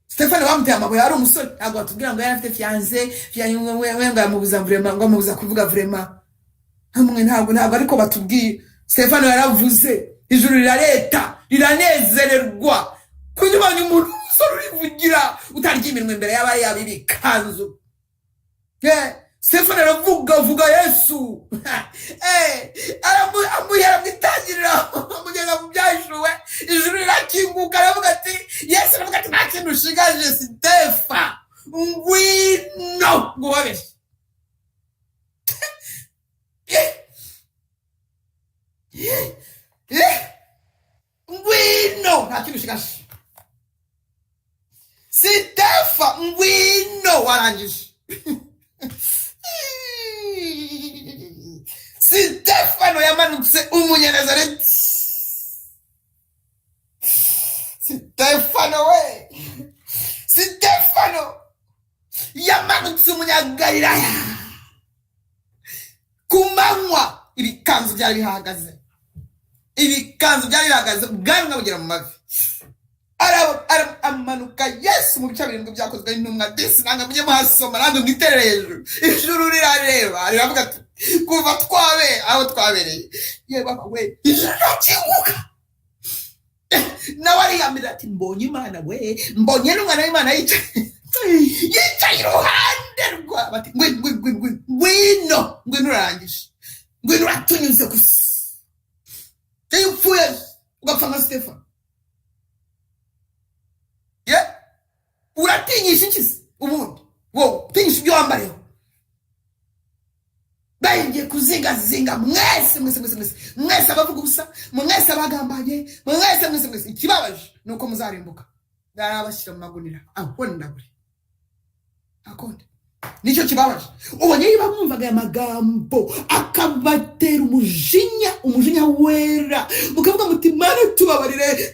Stéphane bamuteye amabuye ari umusore ntabwo batubwira ngo yari afite fiancé ngo yamubuza vraiment ngo amubuza kuvuga vraiment hamwe ntabwo ariko batubwiye Stéphane yaravuze ijuru riranezererwa kunyubanya umuntu umusore urivugira utarya iminwe imbere y'abari yabibikanzu Stéphane aravuga Yesu amuhera mwitangirira amugeza mu byashuwe ijuru rirakinguka aravuga ati Yesu aravuga ati nta kintu ushigaje Stéphane ngwino ngubabeshe ngwino nta kintu ushigaje Stéphane ngwino warangije ya Galilaya ku manywa ibikanzu byari bihagaze ubwanwa bugera mu mavi amanuka Yesu mu bice birindwi byakozwe n'intumwa disi nanga mujye muhasoma nanga mwiterere hejuru ijuru rirareba riravuga ati kuva aho twabereye yewe we ijuru rirakinguka nawe ariyamira ati mbonye Imana we mbonye n'umwana w'Imana yicaye iruhande rwa bati ngwino urarangije ngwino uratunyuze gusa iyo upfuye ugapfa nka Stefano uratinyisha iki se ubundi wowe tinyisha ibyo wambareho bagiye kuzingazinga mwese abavuga ubusa mwese abagambanye mwese ikibabaje nuko muzarimbuka narabashyira mu magunira akonda buri akonda nicyo kibabaje ubonye yiba mwumvaga aya magambo akabatera umujinya wera mukavuga muti Mana tubabarire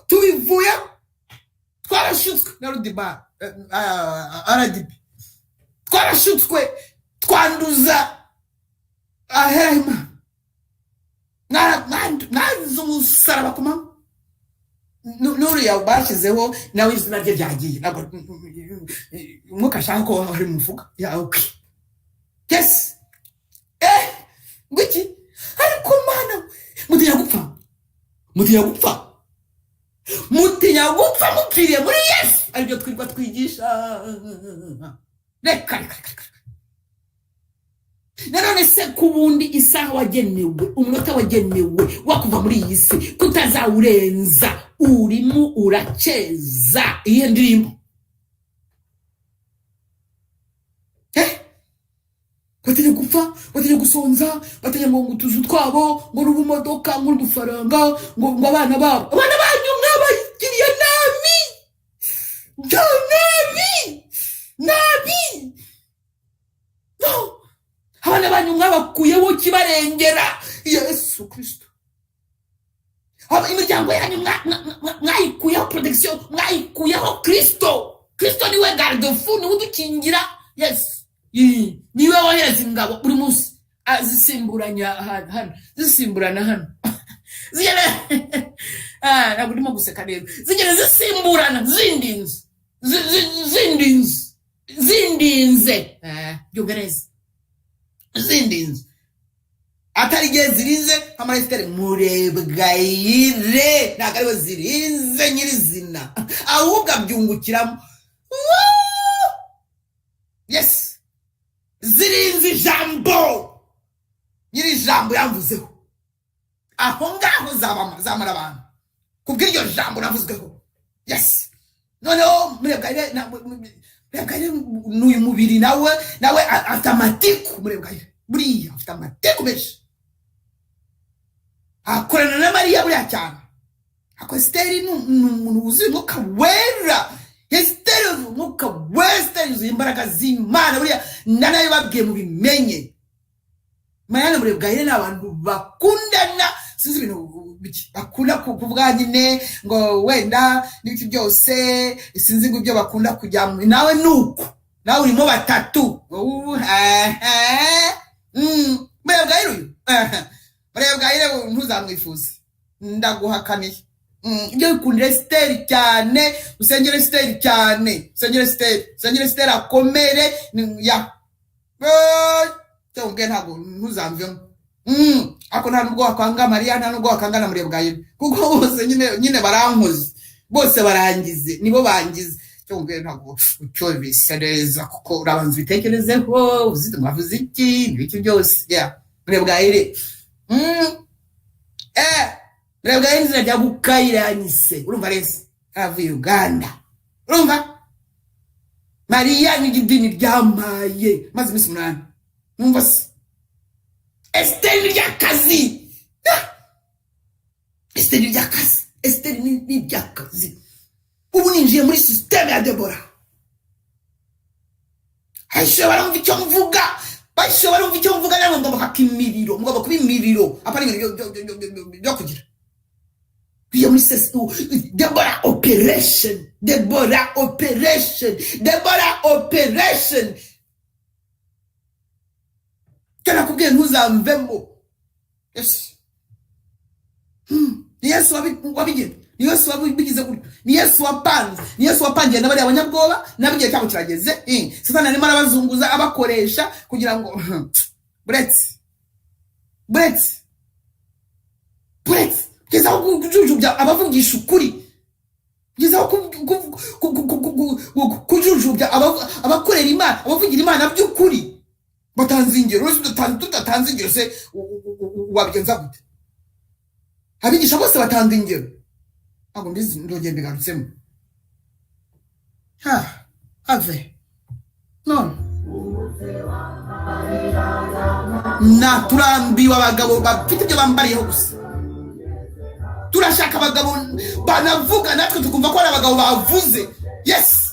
tubivuyemo twarashutswe na Rudiba RDB twarashutswe twanduza ahera Imana nazo umusaraba kuma nuriya bashyizeho nawe izina rye ryagiye umwuka ashaka ko ari muvuga okay yes ngwiki ariko Mana mutinya gupfa mupfiriye muri Yesu aribyo twirwa twigisha reka nanone se kubundi isaha wagenewe umunota wagenewe wakuva muri iyi si tutazawurenza urimo uraceza iyo ndirimbo batinya gupfa batinya gusonza batinya ngo utuzu twabo ngo n'ubumodoka ngo n'udufaranga ngo abana banyu mwabagiriye nabi no abana banyu mwabakuyeho kibarengera Yesu Kristo imiryango yanyu mwayikuyeho protection mwayikuyeho Kristo niwe garde-fou niwe udukingira Yesu niwe wohereza ingabo buri munsi zisimburana hano ntabwo ndimo guseka rero zigera zisimburana zindinze byugareza zindinze atari igihe zirinze amaresitere Murebwayire ntabwo ariwe zirinze nyirizina ahubwo abyungukiramo yes zirinze ijambo nyiri ijambo yamvuzeho aho ngaho zamara abantu kubw'iryo jambo navuzweho yes noneho Murebwayire n'uyu mubiri nawe afite amatiku Murebwayire buriya afite amatiku menshi akorana na Mariya buriya cyane ako Esiteri ni umuntu wuzuye umwuka wera Esiteri umwuka wera yuzuye imbaraga z'Imana buriya nayo babwiye mu bimenye Mariya na Murebwayire ni abantu bakundana sinzi ibintu bakunda kuvuga nyine ngo wenda n'ibiki byose sinzi ngo ibyo bakunda kujya nawe nuko nawe urimo batatu Murebwayire ntuzamwifuze ndaguhakaniye ibyo bikundira Esiteri cyane usengere Esiteri cyane usengere Esiteri akomere cyangwa ntabwo ntuzamvemo ako nta nubwo wakwanga Mariya nta nubwo wakanga na Murebwayire kuko bose nyine barankoze bose barangize nibo bangize cyangwa ntabwo ucyo bisereza kuko urabanza bitekerezeho uzite mwavuze iki n'ibiki byose Murebwayire Murebwayire nzajya gukayiranyise urumva rese avuye Uganda urumva Mariya ni idini ryamaye maze iminsi 8 numva se Esiteri ry'akazi Esiteri ni ry'akazi ubu ninjiye muri systeme ya Debora ashobora kumva icyo mvuga namwe ngomba kuba imiriro apana ibintu byo kugira iyo muri sesu Deborah operation kana kubwiye ntuzamvemo. Yes. Ni Yesu wabigize, ni Yesu wabigize gutyo, ni Yesu wapanze, ni Yesu wapangiye n'abari abanyabwoba nabigiye cyabo kirageze. Satani arimo arabazunguza abakoresha kugira ngo Brett kugeza aho kujujubya abavugisha ukuri, kugeza aho kujujubya abakorera Imana, abavugira Imana by'ukuri. Batanze ingero, tutatanze ingero se wabigenza gute? Abigisha bose batanga ingero. Ntabwo mbizi ndongeye mbigarutsemo. Ave none turambiwe abagabo bafite ibyo bambariyeho gusa. Turashaka abagabo banavuga natwe tukumva ko ari abagabo bavuze. Yes,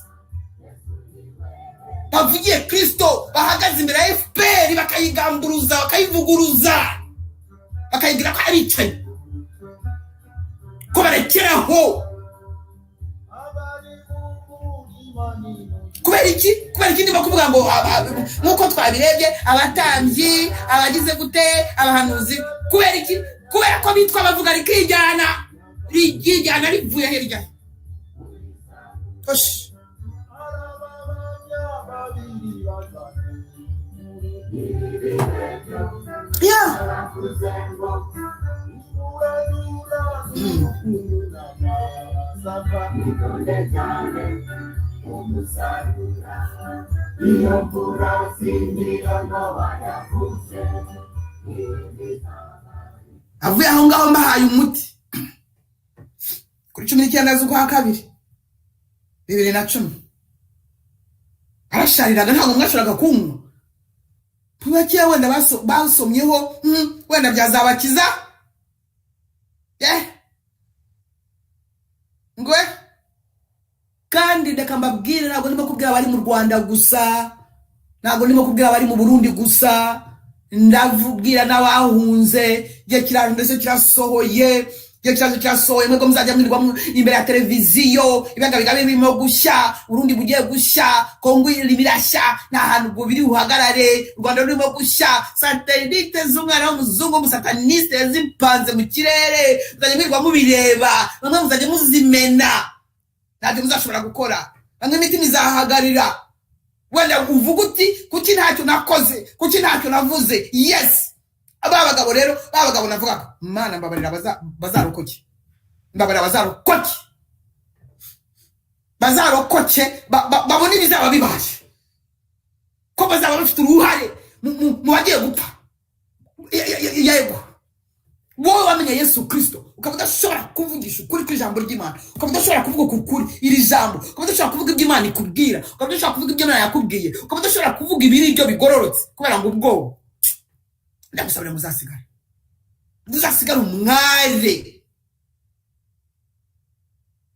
bavugiye Kristo, bahagaze imbere ya FPR bakayigamburuza, bakayivuguruza, bakayigira ko abicaye, ko barekeraho. Kubera iki ndimo kuvuga ngo nkuko twabirebye abatambyi abagize gute abahanuzi? Kubera iki? Kubera ko bitwa bavuga rikijyana rivuye hirya. Osh, yeah. Avuye aho ngaho mbahaye umuti kuri 19 z'ukwa kabiri 2010. Arashariraga ntabwo mwashobora kunywa. Tubakiye wenda basomyeho wenda byazabakiza. Ngwe kandi ndeka mbabwire, ntabwo ndimo kubwira abari mu Rwanda gusa, ntabwo ndimo kubwira abari mu Burundi gusa, ndavubwira n'abahunze. Gihe kiraje ndetse kirasohoye, mwebwe muzajya mwirwa imbere ya televiziyo, ibanga bigabe birimo gushya, Burundi bugiye gushya, Kongo iribirashya, nta hantu ubwo biri buhagarare, Rwanda rurimo gushya, satellite z'umwana w'umuzungu umusataniste yazimpanze mu kirere, muzajya mwirwa mubireba, bamwe muzajya muzimena, ntabyo muzashobora gukora, bamwe imitima izahagarira. Wenda uvuga uti kuki ntacyo nakoze, kuki ntacyo navuze. Yes, abagabo rero, abagabo navuga Mana mbabarira bazarokoke, mbabarira bazarokoke, babone ibizaba bibashe, ko bazaba bafite uruhare mu bagiye gupfa. Yego, wowe wamenye Yesu Kristo ukaba udashobora kuvugisha ukuri kw'ijambo ry'Imana, ukaba udashobora kuvuga ukuri iri jambo, ukaba udashobora kuvuga ibyo Imana ikubwira, ukaba udashobora kuvuga ibyo Imana yakubwiye, ukaba udashobora kuvuga ibiri ibyo bigororotse kubera ngo ubwo ndagusabira muzasigara umware.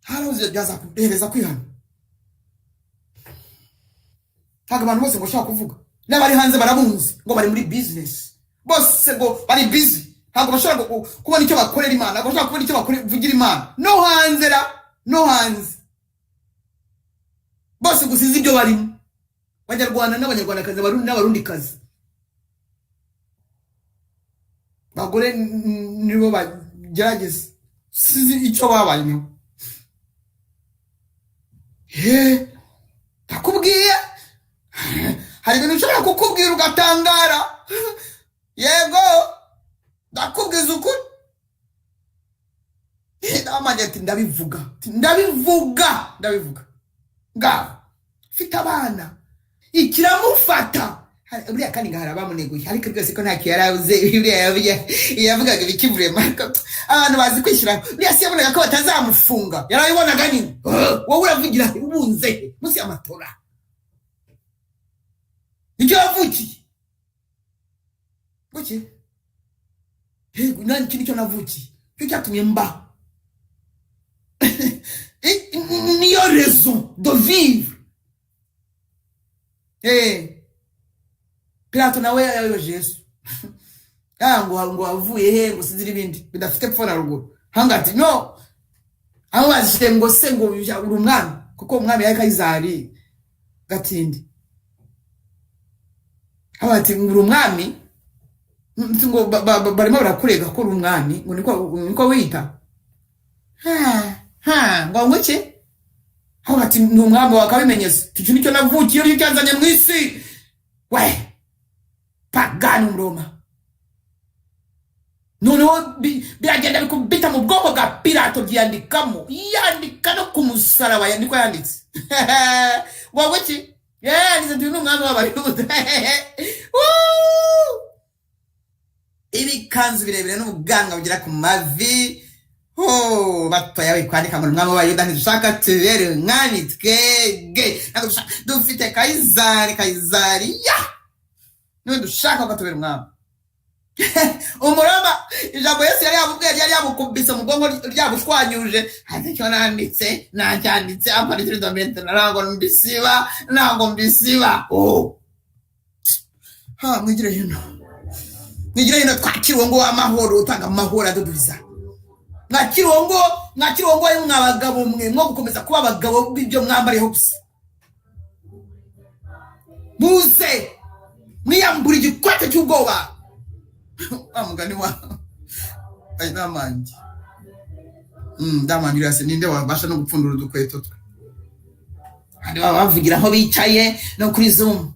Harabuze byaza kuhereza kwihana. Ntabwo abantu bose ngo bashaka kuvuga, n'abari hanze barabunze ngo bari muri business, bose ngo bari busy, ntabwo bashobora kubona icyo bakorera Imana, ntabwo bashobora kubona icyo bavugira Imana. No hanze bose gusiza ibyo barimo, Abanyarwanda n'Abanyarwandakazi, Abarundi n'Abarundikazi. Bagore nibo bagerageza sizi icyo babayemo. Ndakubwiye hari ibintu ushobora kukubwira ugatangara. Yego, ndakubwiza ukuri. Ndamanye ati ndabivuga ngaho mfite abana ikiramufata. Buriya kandi ngahara bamuneguye, ariko rwose ko ntacyo yarabuze. Yavugaga ibikivure Marko, abantu bazi kwishyira. Buriya si yabonaga ko batazamufunga, yarabibonaga nini? Wowe uravugira ubunze munsi y'amatora, icyo yavukiye buki nani nicyo navukiye, cyo cyatumye mba niyo raison de vivre. Pilato nawe yayoje Yesu ngo avuye he ngo sizira ibindi bidafite pfo na ruguru. Hangati no aho baje ngo se ngo uri umwami kuko umwami yari Kayizari Gatindi abati uri umwami ngo barimo barakurega ko uri umwami ngo niko wita ngo ngwiki abati ni umwami wakabimenyese tuci nicyo navukiye uri cyanzanye mu isi we pagani Roma noneho biragenda bikubita mu bwonko bwa Pilato byandikamo yandika no ku musaraba yanditse wowe ki yanditse ndi n'umwami w'abayuda ibikanzu birebire n'ubuganga bugera ku mavi batoya bikwandika ngo umwami w'abayuda ntidushaka tubere umwami twebwe dufite Kayizari niwe dushaka ko tubere umwami umurama ijambo Yesu yari yamukubise mu bwonko ryabushwanyuje ati cyo nanditse nacyanditse aparitire domente narango mbisiba mwigire hino twakiriwe ngo amahoro utanga amahoro adudubiza mwakiriwe ngo ari mwabagabo mwe mwo gukomeza kuba abagabo b'ibyo mwambariyeho gusa muze mwiyambura igikwete cy'ubwoba amugani wa ay namangi ndamangira se ninde wabasha no gupfundura udukweto twe kandi bavugira aho bicaye no kuri Zoom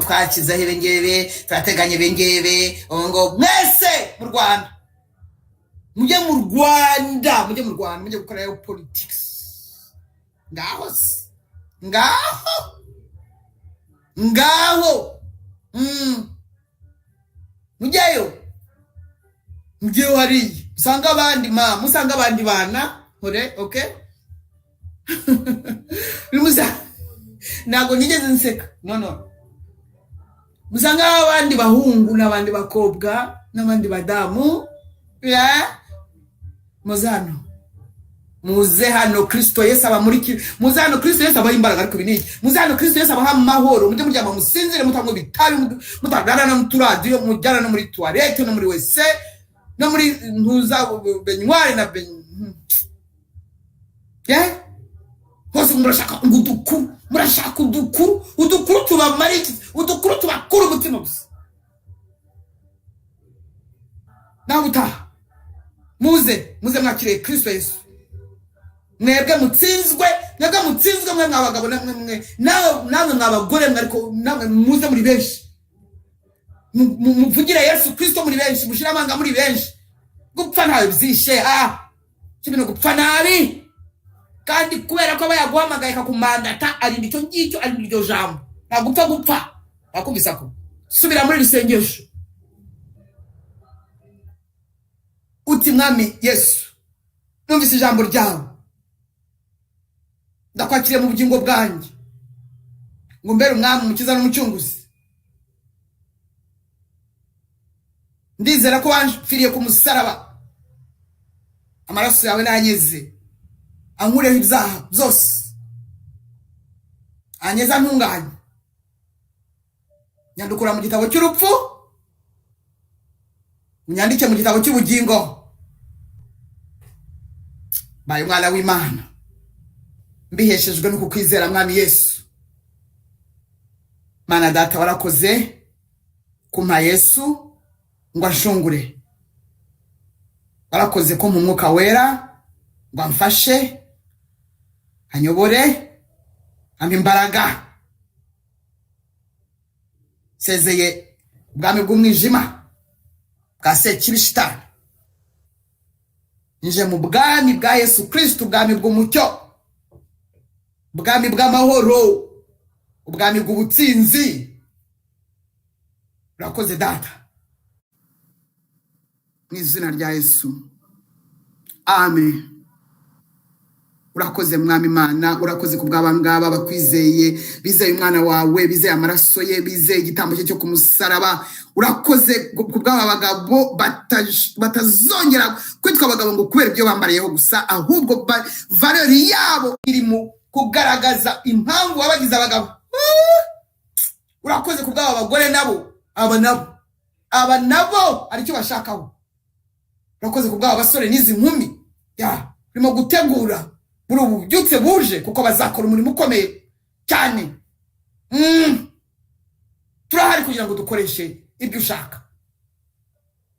twakizaho ibengebe turateganye ibengebe ngo mwese mu Rwanda mujye gukora politics ngaho mujyeyo hariya musanga abandi bana okay ntabwo nigeze nseka no musanga abandi bahungu n'abandi bakobwa n'abandi badamu muze hano Kristo Yesu abamurikira muze hano Kristo Yesu abaha imbaraga ariko biniki muze hano Kristo Yesu abaha amahoro mujye muryama musinzire mutanywa bitabi mutagarana mu turadiyo mujyana no muri toilette no muri wese no muri ntuza benyware na hose murashaka udukuru tubamariki udukuru tubakura umutima gusa nawe utaha muze mwakiriye Kristo Yesu mwebwe mutsinzwe mwe mwabagabo nawe mwabagore ariko nawe muze muri benshi muvugire Yesu Kristo muri benshi mushira amanga muri benshi gupfa ntawe bizishe kibino gupfa nabi kandi kubera ko bayaguhamagaye kakumandata ari nicyo ngicyo ari iryo jambo gupfa akubisa ko subira muri rusengesho uti mwami Yesu numvise ijambo ryawe ndakwakiriye mu bugingo bwanjye ngo mbere umwami umukiza n'umucunguzi ndizera ko wanfiriye ku musaraba amaraso yawe nanyeze ankureho ibyaha byose anyeza ntunganye nyandukura mu gitabo cy'urupfu unyandike mu gitabo cy'ubugingo baye umwana w'Imana mbiheshejwe no kukwizera mwami Yesu Mana data warakoze kumpa Yesu ngo ashungure warakoze ko mu mwuka wera ngo amfashe anyobore ampa imbaraga sezeye ubwami bw'umwijima bwa Sekibishitani nje mu bwami bwa Yesu Kristo ubwami bw'umucyo ubwami bw'amahoro ubwami bw'ubutsinzi urakoze data mu izina rya Yesu amen urakoze mwami Imana urakoze ku bw'abantu ngaba bakwizeye bizeye umwana wawe bizeye amaraso ye bizeye igitambo cye cyo ku musaraba urakoze ku bw'aba bagabo batazongera kwitwa abagabo ngo kubera ibyo bambariyeho gusa ahubwo valeur yabo iri mu kugaragaza impamvu wabagize abagabo urakoze ku bw'aba bagore aba nabo aricyo bashakaho urakoze ku bw'aba basore n'izi nkumi urimo gutegura muri ubu bubyutse buje, kuko bazakora umurimo ukomeye cyane. Turahari kugira ngo dukoreshe ibyo ushaka,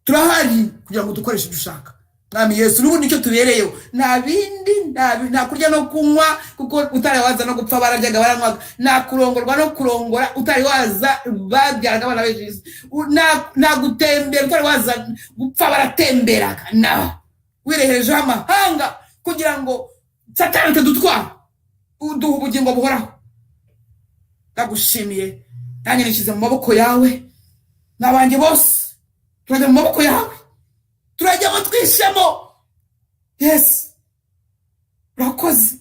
turahari kugira ngo dukoreshe ibyo ushaka. Mwami Yesu, n'ubundi icyo tubereyeho nta bindi, nta kurya no kunywa, kuko utari waza no gupfa bararyaga baranywaga, nta kurongorwa no kurongora utari waza babyaraga abana benshi, nta gutembera utari waza gupfa baratemberaga. Na wireherejeho amahanga kugira ngo Satani atadutwara, uduha ubugingo buhoraho. Ndagushimiye, nanjye nishyize mu maboko yawe, n'abanjye bose turajya mu maboko yawe, turajya ngo twishemo. Yes, urakoze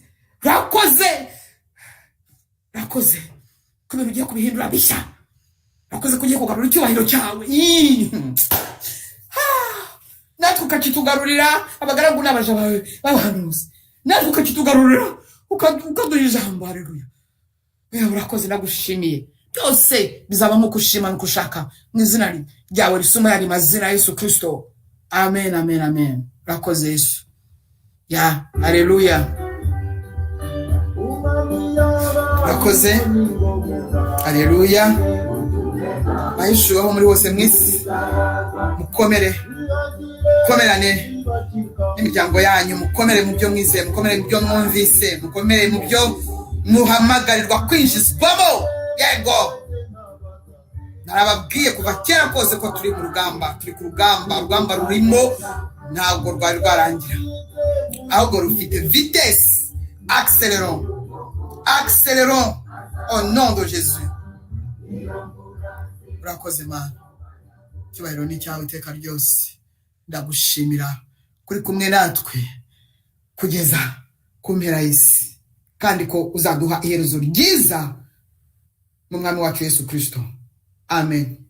ko ibintu ugiye kubihindura bishya. Urakoze ko ugiye kugarura icyubahiro cyawe, natwe ukakitugarurira abagaragu n'abaja bawe b'abahanuzi, natwe ukakitugarurira ukaduha ijambo. Haleluya. Urakoze, ndagushimiye. Byose bizaba nk'uko ushima n'uko ushaka, mu izina ryawe risuma yari mazina Yesu Kristo. Amen, amen, amen. Urakoze Yesu. Ya, haleluya. Urakoze. Haleluya. Bayishuwe aho muri hose mwisi, mukomerane n'imiryango yanyu, mukomere mu byo mwize, mukomere mu byo mwumvise, mukomere mu byo muhamagarirwa kwinjizwamo. Yego, narababwiye kuva kera kose ko turi ku rugamba rurimo, ntabwo rwari rwarangira, ahubwo rufite vitesse. Accélérons au nom de Jésus. Urakoze Mana, icyubahiro ni cyawe iteka ryose. Ndagushimira kuri kumwe natwe kugeza ku mpera y'isi, kandi ko uzaduha iherezo ryiza mu mwami wacu Yesu Kristo. Amen.